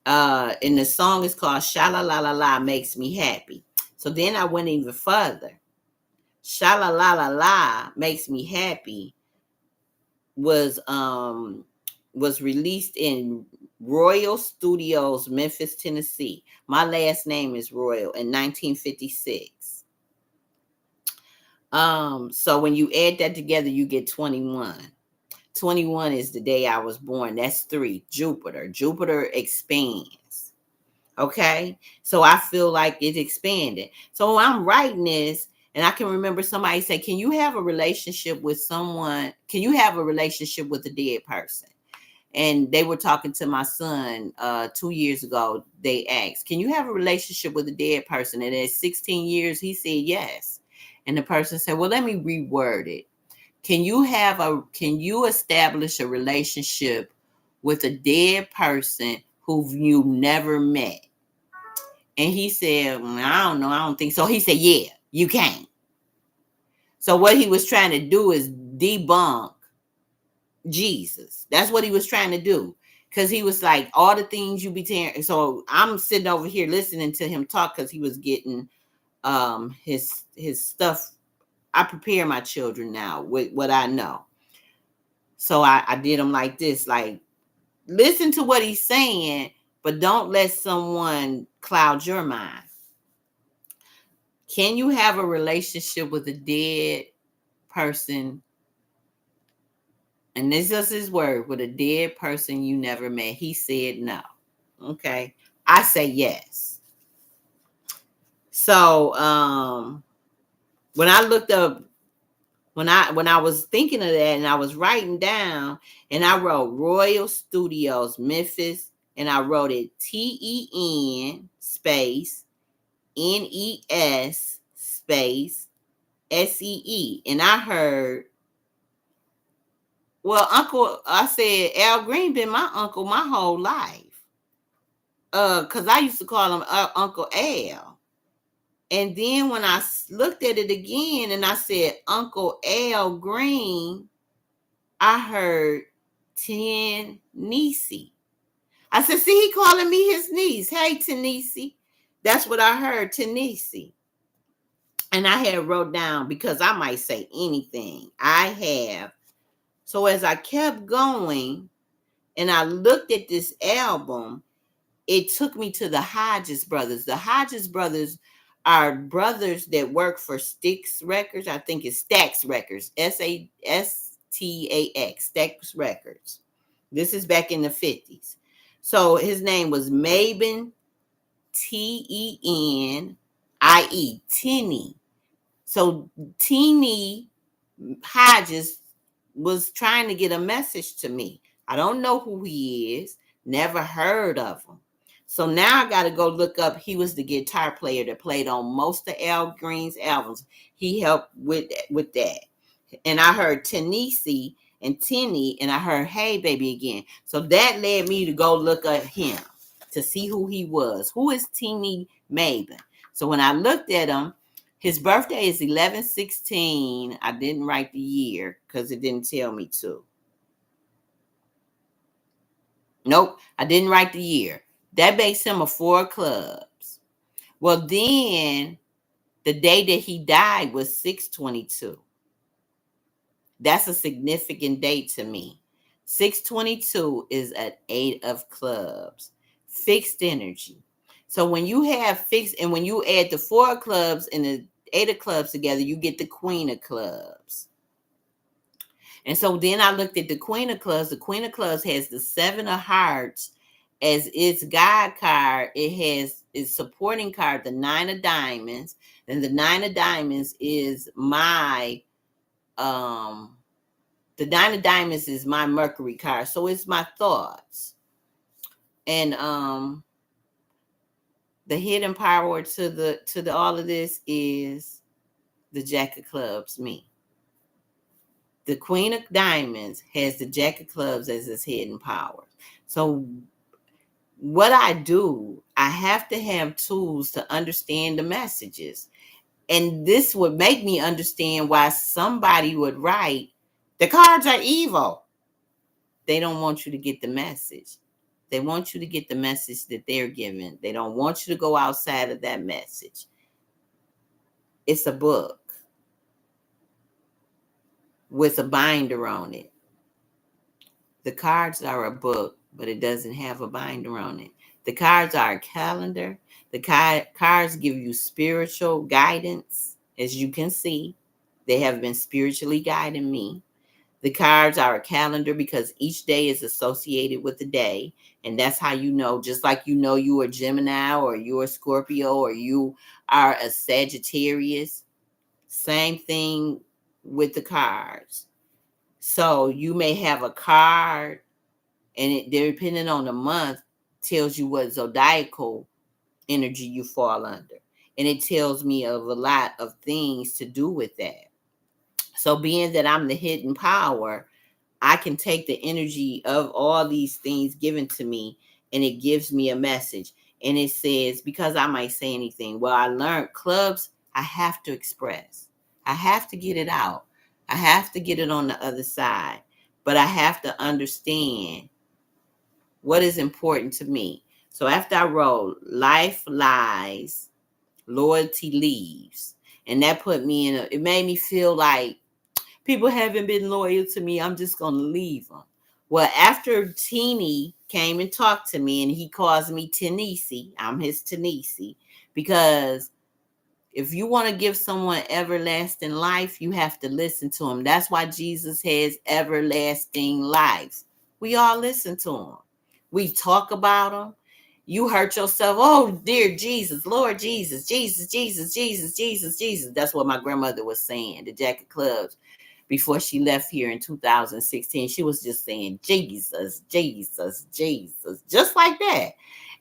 And the song is called Sha La La La La Makes Me Happy. So then I went even further. Sha La La La La Makes Me Happy was released in Royal Studios, Memphis, Tennessee. My last name is Royal in 1956. So when you add that together, you get 21. 21 is the day I was born. That's 3. Jupiter. Jupiter expands. Okay. So I feel like it expanded. So I'm writing this, and I can remember somebody say, can you have a relationship with someone? Can you have a relationship with a dead person? And they were talking to my son 2 years ago. They asked, can you have a relationship with a dead person? And at 16 years, he said yes. And the person said, well, let me reword it. Can you establish a relationship with a dead person who you never met? And he said, I don't know. I don't think so. He said, yeah, you can. So what he was trying to do is debunk Jesus. That's what he was trying to do. Because he was like, all the things you be tearing. So I'm sitting over here listening to him talk because he was getting his stuff. I prepare my children now with what I know. So I did him like this, like, listen to what he's saying, but don't let someone cloud your mind. Can you have a relationship with a dead person? And this is his word, with a dead person you never met. He said no. Okay. I say yes. So when I looked up, when I was thinking of that and I was writing down, and I wrote Royal Studios, Memphis, and I wrote it TEN space NES space SEE. And I heard, well, I said Al Green been my uncle my whole life. Because I used to call him Uncle Al. And then when I looked at it again and I said Uncle Al Green, I heard Tennessee. I said, see, he calling me his niece. Hey, Tennessee. That's what I heard, Tennessee. And I had wrote down, because I might say anything. I have. So as I kept going and I looked at this album, it took me to the Hodges brothers. The Hodges brothers are brothers that work for Stax Records. I think it's Stax Records. SASTAX, Stax Records. This is back in the 50s. So his name was Mabin, TENIE, Tenny. So Teeny Hodges was trying to get a message to me. I don't know who he is, never heard of him. So now I got to go look up. He was the guitar player that played on most of Al Green's albums. He helped with that. And I heard Tennessee and Tenny, and I heard Hey Baby again. So that led me to go look at him to see who he was. Who is Teeny Maven? So when I looked at him, his birthday is 11/16. I didn't write the year because it didn't tell me to. Nope, I didn't write the year. That makes him a 4 clubs. Well, then the day that he died was 6/22. That's a significant date to me. 6/22 is an 8 of clubs, fixed energy. So when you have fixed, and when you add the 4 of clubs and the 8 of clubs together, you get the Queen of clubs. And so then I looked at the Queen of clubs. The Queen of clubs has the 7 of hearts as its guide card. It has its supporting card, the 9 of diamonds. And the 9 of diamonds is my the 9 of diamonds is my Mercury card. So it's my thoughts. And the hidden power to the all of this is the Jack of clubs, me. The Queen of diamonds has the Jack of clubs as its hidden power. So what I do, I have to have tools to understand the messages. And this would make me understand why somebody would write, the cards are evil. They don't want you to get the message. They want you to get the message that they're giving. They don't want you to go outside of that message. It's a book with a binder on it. The cards are a book, but it doesn't have a binder on it. The cards are a calendar. The cards give you spiritual guidance. As you can see, they have been spiritually guiding me. The cards are a calendar because each day is associated with a day. And that's how you know, just like you know you are Gemini or you are Scorpio or you are a Sagittarius. Same thing with the cards. So you may have a card and it, depending on the month, tells you what zodiacal energy you fall under. And it tells me of a lot of things to do with that. So being that I'm the hidden power, I can take the energy of all these things given to me and it gives me a message. And it says, because I might say anything, well, I learned clubs, I have to express. I have to get it out. I have to get it on the other side. But I have to understand what is important to me. So after I wrote, life lies, loyalty leaves. And that put me in it made me feel like people haven't been loyal to me. I'm just going to leave them. Well, after Teeny came and talked to me and he calls me Tennessee, I'm his Tennessee, because if you want to give someone everlasting life, you have to listen to him. That's why Jesus has everlasting life. We all listen to him. We talk about him. You hurt yourself. Oh, dear Jesus, Lord Jesus, Jesus, Jesus, Jesus, Jesus, Jesus. That's what my grandmother was saying, the Jack of Clubs. Before she left here in 2016, she was just saying, Jesus, Jesus, Jesus, just like that.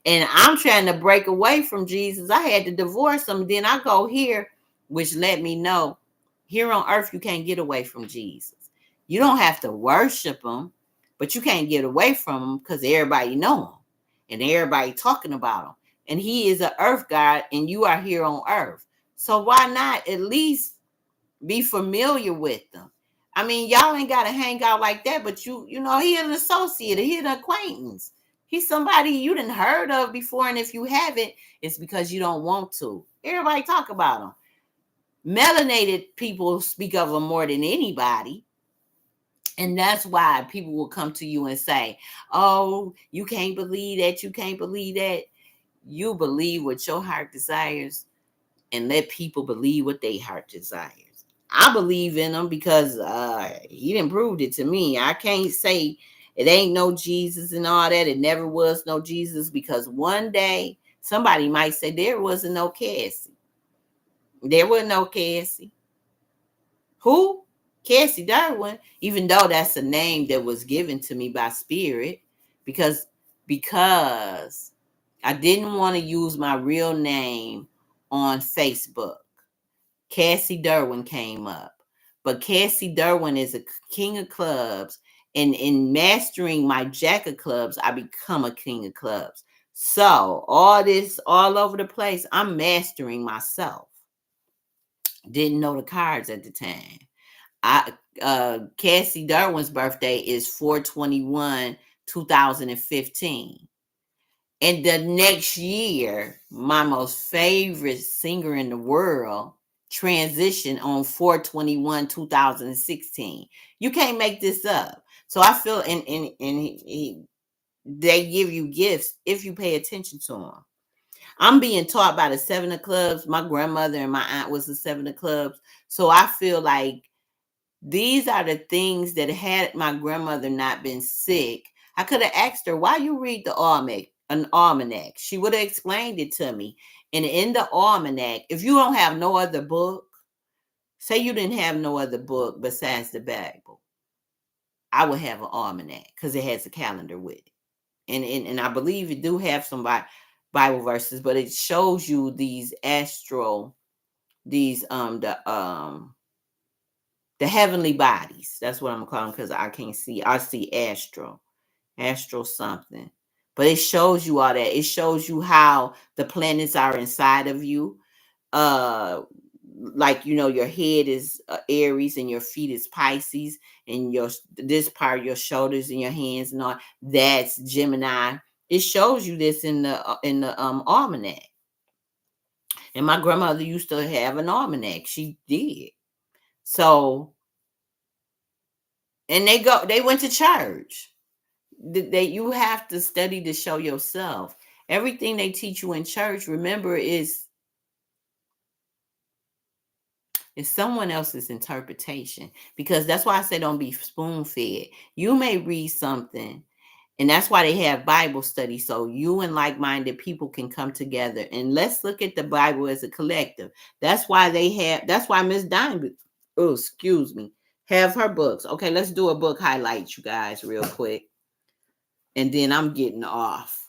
And I'm trying to break away from Jesus. I had to divorce him. Then I go here, which let me know here on earth, you can't get away from Jesus. You don't have to worship him, but you can't get away from him because everybody know him and everybody talking about him. And he is an earth God and you are here on earth. So why not at least be familiar with them? I mean, y'all ain't got to hang out like that, but you know, he an associate, he an acquaintance. He's somebody you didn't heard of before, and if you haven't, it's because you don't want to. Everybody talk about him. Melanated people speak of him more than anybody. And that's why people will come to you and say, oh, you can't believe that, you can't believe that. You believe what your heart desires and let people believe what their heart desires. I believe in him because he didn't prove it to me. I can't say it ain't no Jesus and all that. It never was no Jesus because one day somebody might say there wasn't no Cassie. There was no Cassie. Who? Cassie Darwin, even though that's a name that was given to me by spirit because I didn't want to use my real name on Facebook. Cassie Derwin came up. But Cassie Derwin is a king of clubs. And in mastering my jack of clubs, I become a king of clubs. So all this all over the place, I'm mastering myself. Didn't know the cards at the time. Cassie Derwin's birthday is 4/21, 2015. And the next year, my most favorite singer in the world transitioned on 4/21, 2016. You can't make this up. So I feel they give you gifts if you pay attention to them. I'm being taught by the seven of clubs. My grandmother and my aunt was the seven of clubs. So I feel like these are the things that had my grandmother not been sick, I could have asked her, why you read the almanac? She would have explained it to me. And in the almanac, if you don't have no other book, say you didn't have no other book besides the Bible, I would have an almanac because it has a calendar with it. And I believe it do have some Bible verses, but it shows you these the heavenly bodies. That's what I'm gonna call them because I can't see. I see astral something. But it shows you all that. It shows you how the planets are inside of you. Uh, like your head is Aries and your feet is Pisces, and this part, your shoulders and your hands and all that's Gemini. It shows you this in the almanac. And my grandmother used to have an almanac. She did. So, and they went to church. That you have to study to show yourself. Everything they teach you in church, remember, is someone else's interpretation. Because that's why I say don't be spoon-fed. You may read something, and that's why they have Bible study, so you and like-minded people can come together. And let's look at the Bible as a collective. That's why Miss Diamond, oh, excuse me, have her books. Okay, let's do a book highlight, you guys, real quick. And then I'm getting off.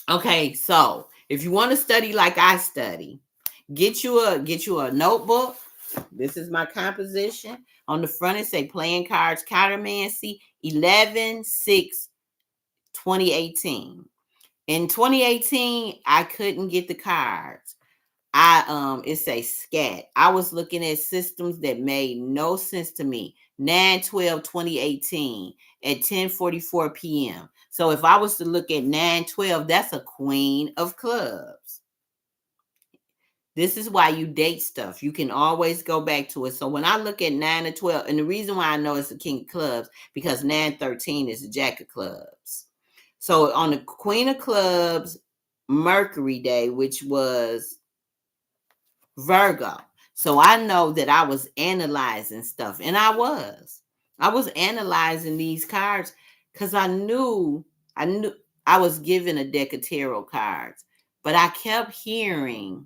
Okay, so if you want to study like I study, get you a notebook. This is my composition. On the front it say playing cards, cartomancy, 11/6/2018. In 2018, I couldn't get the cards. It say scat. I was looking at systems that made no sense to me. 9/12/2018 at 10:44 p.m. So if I was to look at 9/12, that's a queen of clubs. This is why you date stuff. You can always go back to it. So when I look at 9/12, and the reason why I know it's the king of clubs, because 9/13 is the jack of clubs. So on the queen of clubs, Mercury day, which was Virgo. So I know that I was analyzing stuff, and I was analyzing these cards because I knew I was given a deck of tarot cards, but I kept hearing,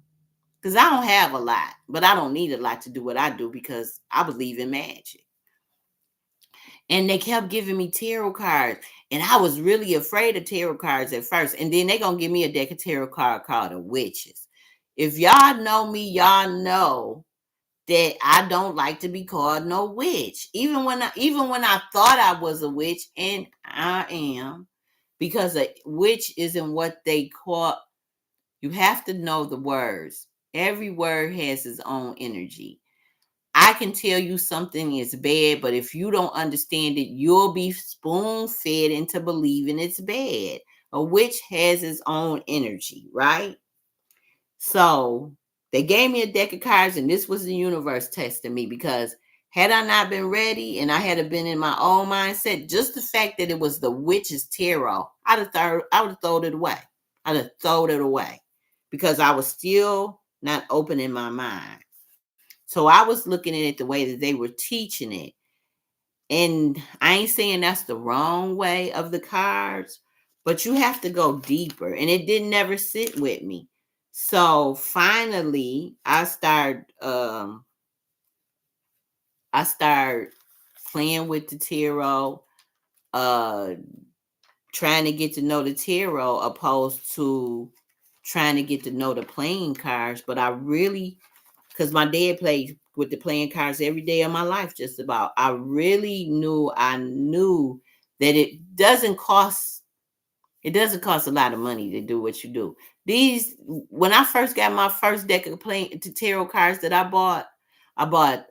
because I don't have a lot, but I don't need a lot to do what I do because I believe in magic. And they kept giving me tarot cards, and I was really afraid of tarot cards at first. And then they're going to give me a deck of tarot card called the Witches. If y'all know me, y'all know that I don't like to be called no witch. Even when I thought I was a witch, and I am, because a witch isn't what they call. You have to know the words. Every word has its own energy. I can tell you something is bad, but if you don't understand it, you'll be spoon-fed into believing it's bad. A witch has its own energy, right? So they gave me a deck of cards, and this was the universe testing me, because had I not been ready and I had been in my own mindset, just the fact that it was the witch's tarot, I would have thrown it away. I'd have thrown it away because I was still not open in my mind. So I was looking at it the way that they were teaching it. And I ain't saying that's the wrong way of the cards, but you have to go deeper. And it didn't never sit with me. So finally, I start playing with the tarot, trying to get to know the tarot opposed to trying to get to know the playing cards. But I really, because my dad played with the playing cards every day of my life, just about. I really knew that it doesn't cost a lot of money to do what you do. When I first got my first deck of playing to tarot cards that I bought, I bought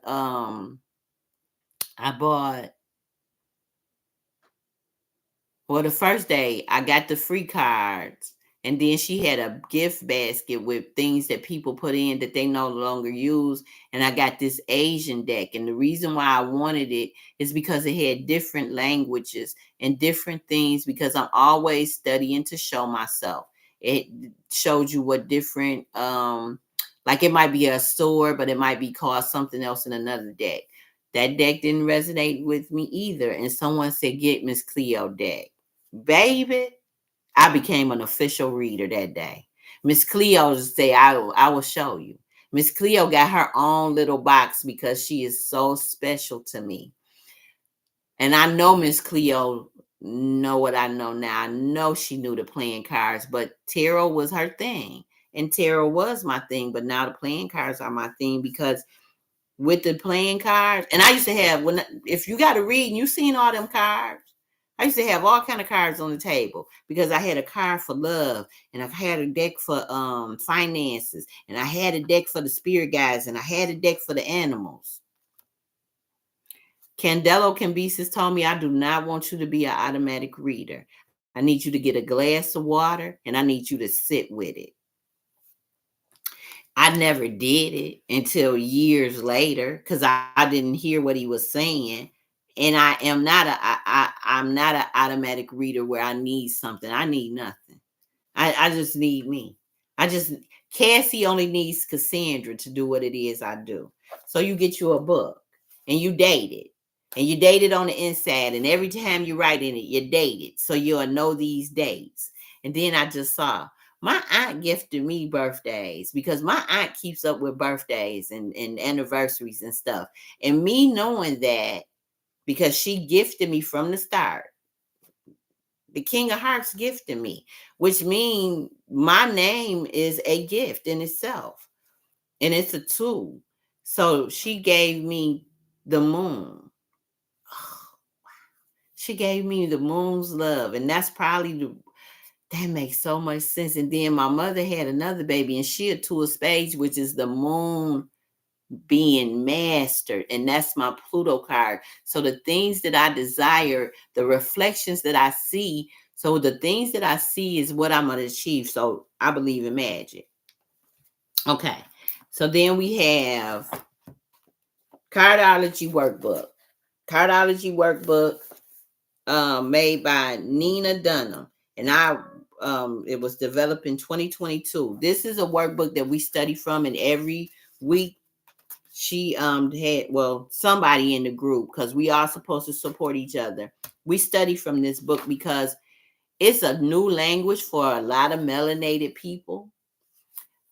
well, the first day I got the free cards, and then she had a gift basket with things that people put in that they no longer use. And I got this Asian deck. And the reason why I wanted it is because it had different languages and different things, because I'm always studying to show myself. It showed you what different, like it might be a sword, but it might be called something else in another deck. That deck didn't resonate with me either. And someone said, get Miss Cleo deck. Baby, I became an official reader that day. Miss Cleo say, I will show you. Miss Cleo got her own little box because she is so special to me. And I know Miss Cleo know what I know now. I know she knew the playing cards, but tarot was her thing. And tarot was my thing, but now the playing cards are my thing, because with the playing cards, and I used to have, if you got to read and you seen all them cards, I used to have all kind of cards on the table, because I had a card for love, and I had a deck for finances, and I had a deck for the spirit guides, and I had a deck for the animals. Candelo Cambyses told me, I do not want you to be an automatic reader. I need you to get a glass of water, and I need you to sit with it. I never did it until years later, because I didn't hear what he was saying. And I'm not an automatic reader where I need something. I need nothing. I just need me. Cassie only needs Cassandra to do what it is I do. So you get you a book and you date it. And you date it on the inside. And every time you write in it, you date it. So you'll know these dates. And then I just saw my aunt gifted me birthdays, because my aunt keeps up with birthdays and anniversaries and stuff. And me knowing that, because she gifted me from the start, the King of Hearts gifted me, which means my name is a gift in itself. And it's a tool. So she gave me the moon. She gave me the moon's love. And that's probably that makes so much sense. And then my mother had another baby, and she had two of spades, which is the moon being mastered. And that's my Pluto card. So the things that I desire, the reflections that I see. So the things that I see is what I'm going to achieve. So I believe in magic. Okay. So then we have Cardology Workbook. Cardology Workbook made by Nina Dunham. And it was developed in 2022. This is a workbook that we study from, and every week she had, well, somebody in the group, because we are supposed to support each other. We study from this book because it's a new language for a lot of melanated people.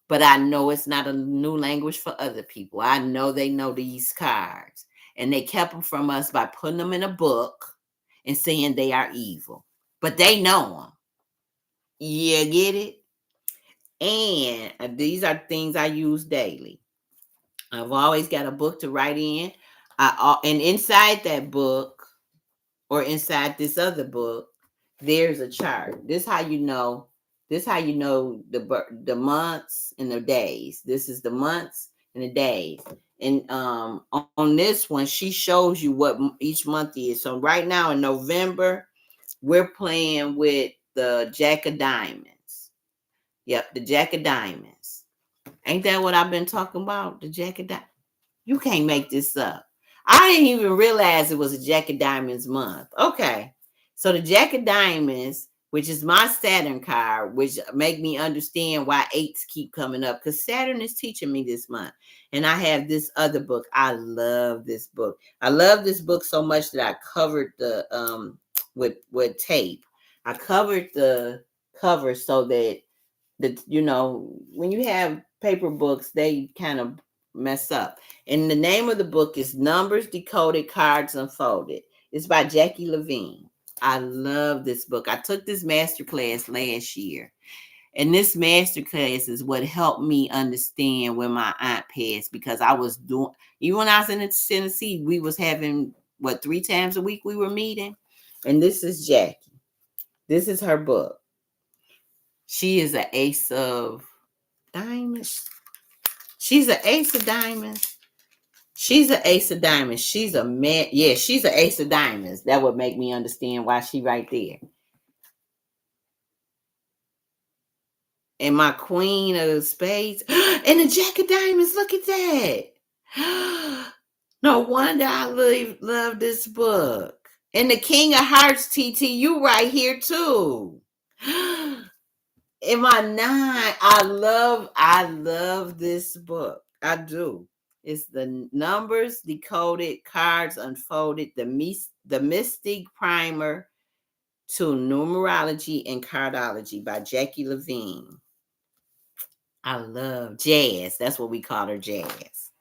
But I know it's not a new language for other people. I know they know these cards. And they kept them from us by putting them in a book and saying they are evil. But they know them. You get it? And these are things I use daily. I've always got a book to write in. And inside that book, or inside this other book, there's a chart. This how you know. This how you know the months and the days. This is the months and the days. And on this one, she shows you what each month is. So right now in November, we're playing with the Jack of Diamonds. Yep, the Jack of Diamonds. Ain't that what I've been talking about? The Jack of Diamonds. You can't make this up. I didn't even realize it was a Jack of Diamonds month. Okay. So the Jack of Diamonds, which is my Saturn card, which make me understand why eights keep coming up, because Saturn is teaching me this month. And I have this other book. I love this book. I love this book so much that I covered the with tape. I covered the cover so that when you have paper books, they kind of mess up. And the name of the book is Numbers Decoded, Cards Unfolded. It's by Jackie Levine. I love this book. I took this master class last year. And this master class is what helped me understand when my aunt passed, because I was doing, even when I was in Tennessee, we was having, 3 times a week we were meeting. And this is Jackie. This is her book. She is an ace of diamonds. She's an ace of diamonds. She's an ace of diamonds. She's a man. Yeah, she's an ace of diamonds. That would make me understand why she right there. And my queen of spades. And the jack of diamonds. Look at that. No wonder I love this book. And the king of hearts, TT, you right here too. In my 9, I love this book. I do. It's the numbers decoded, cards unfolded, the mystic primer to numerology and cardology by Jackie Levine. I love Jazz. That's what we call her, Jazz.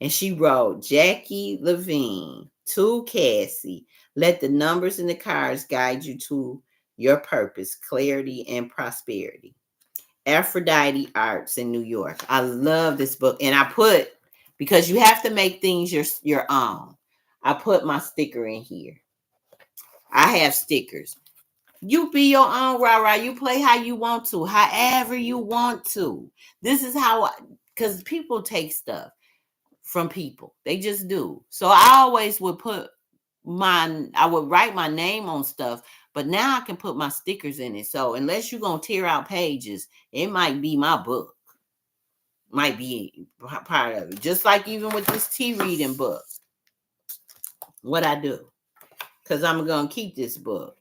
And she wrote, Jackie Levine to Cassie, let the numbers and the cards guide you to your purpose, clarity, and prosperity. Aphrodite Arts in New York. I love this book. And I put, because you have to make things your own, I put my sticker in here. I have stickers. You be your own, rah-rah. You play how you want to, however you want to. This is how, because people take stuff from people. They just do. So I always would I would write my name on stuff, but now I can put my stickers in it. So unless you're going to tear out pages, it might be my book. Might be part of it. Just like even with this tea reading book. What I do. Because I'm going to keep this book.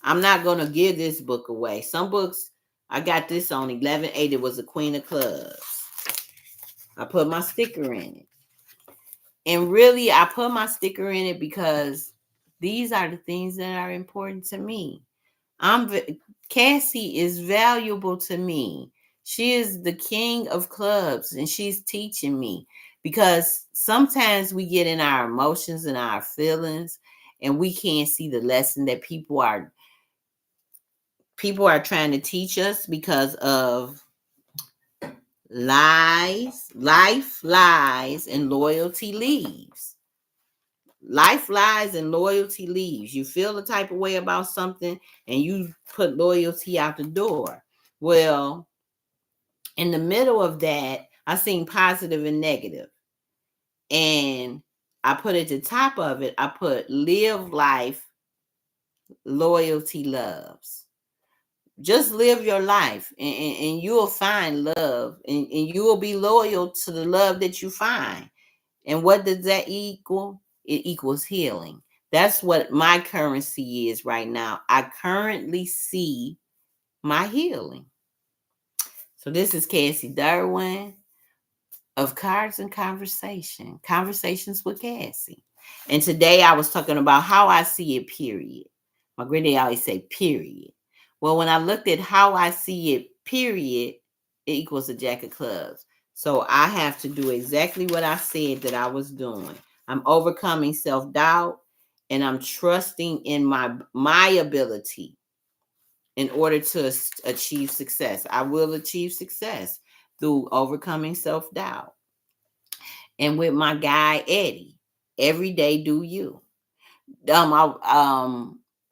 I'm not going to give this book away. Some books, I got this on 11/8. It was the Queen of Clubs. I put my sticker in it. And really, I put my sticker in it because these are the things that are important to me. Cassie is valuable to me. She is the king of clubs, and she's teaching me, because sometimes we get in our emotions and our feelings, and we can't see the lesson that people are trying to teach us because of lies. Life lies and loyalty leaves. Life lies and loyalty leaves. You feel the type of way about something and you put loyalty out the door. Well, in the middle of that, I seen positive and negative. And I put at the top of it, I put live life, loyalty loves. Just live your life and you'll find love, and you will be loyal to the love that you find. And what does that equal? It equals healing. That's what my currency is right now. I currently see my healing. So this is Cassie Derwin of Cards and Conversations with Cassie. And today I was talking about how I see it, period. My granddaddy always say, period. Well, when I looked at how I see it, period, it equals a jack of clubs. So I have to do exactly what I said that I was doing. I'm overcoming self-doubt, and I'm trusting in my ability in order to achieve success. I will achieve success through overcoming self-doubt. And with my guy Eddie, every day do you.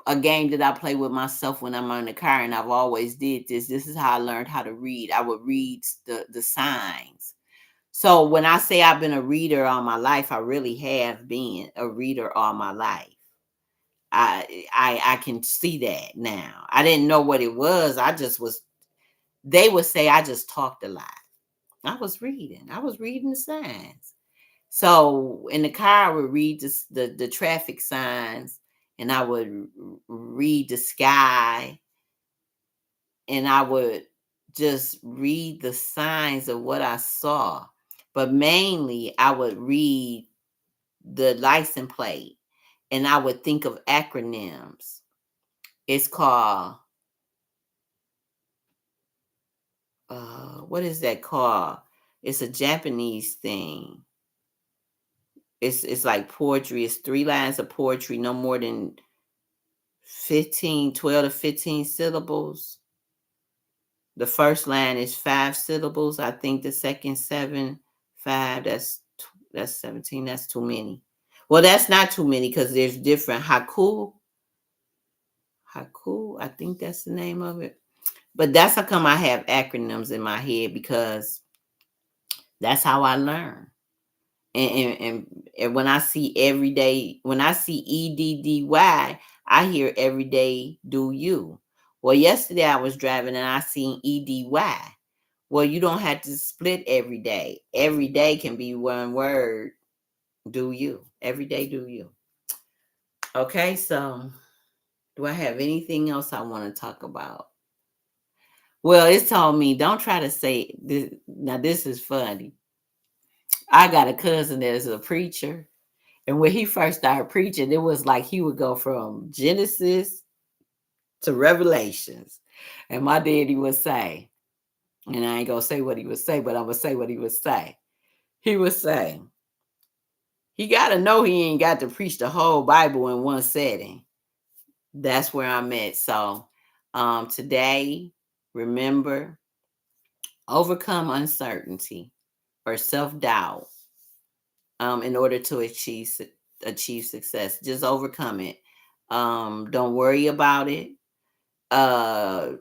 A game that I play with myself when I'm in the car, and I've always did this. This is how I learned how to read. I would read the signs. So when I say I've been a reader all my life, I really have been a reader all my life. I can see that now. I didn't know what it was. I just was. They would say I just talked a lot. I was reading. I was reading the signs. So in the car, I would read the traffic signs, and I would read the sky, and I would just read the signs of what I saw. But mainly, I would read the license plate, and I would think of acronyms. It's called, what is that called? It's a Japanese thing. It's like poetry. It's 3 lines of poetry, no more than 12 to 15 syllables. The first line is 5 syllables. I think the second 7, 5, that's 17. That's too many. Well, that's not too many because there's different haiku. Haiku, I think that's the name of it. But that's how come I have acronyms in my head, because that's how I learn. And when I see every day, when I see EDDY, I hear every day do you. Well, yesterday I was driving and I seen EDY. Well, you don't have to split every day. Every day can be one word, do you. Every day do you. Okay, so do I have anything else I want to talk about? Well, it's told me don't try to say this. Now, this is funny. I got a cousin that is a preacher. And when he first started preaching, it was like he would go from Genesis to Revelations. And my daddy would say, and I ain't going to say what he would say, but I'm going to say what he would say. He would say, he got to know he ain't got to preach the whole Bible in one setting. That's where I'm at. So today, remember, overcome uncertainty or self-doubt in order to achieve success. Just overcome it. Don't worry about it.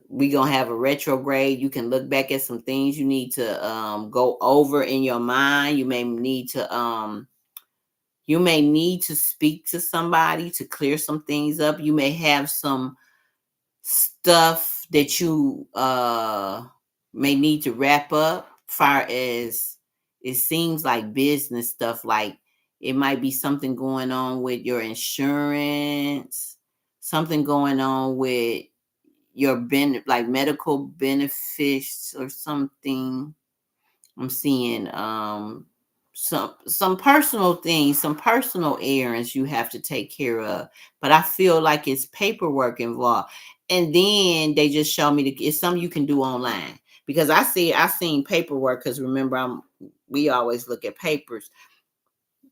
We gonna have a retrograde. You can look back at some things you need to go over in your mind. You may need to speak to somebody to clear some things up. You may have some stuff that you may need to wrap up, far as it seems like business stuff. Like it might be something going on with your insurance, something going on with your like medical benefits or something. I'm seeing some personal things, some personal errands you have to take care of. But I feel like it's paperwork involved. And then they just show me it's something you can do online. Because I seen paperwork, because remember we always look at papers.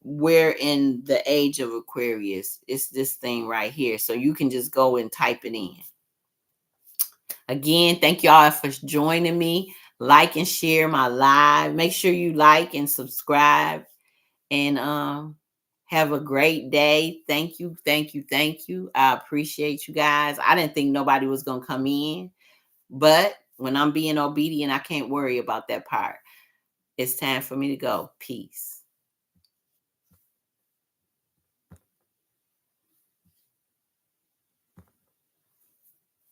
We're in the age of Aquarius. It's this thing right here. So you can just go and type it in. Again, thank y'all for joining me. Like and share my live. Make sure you like and subscribe. And have a great day. Thank you, thank you, thank you. I appreciate you guys. I didn't think nobody was gonna come in, but when I'm being obedient, I can't worry about that part. It's time for me to go. Peace.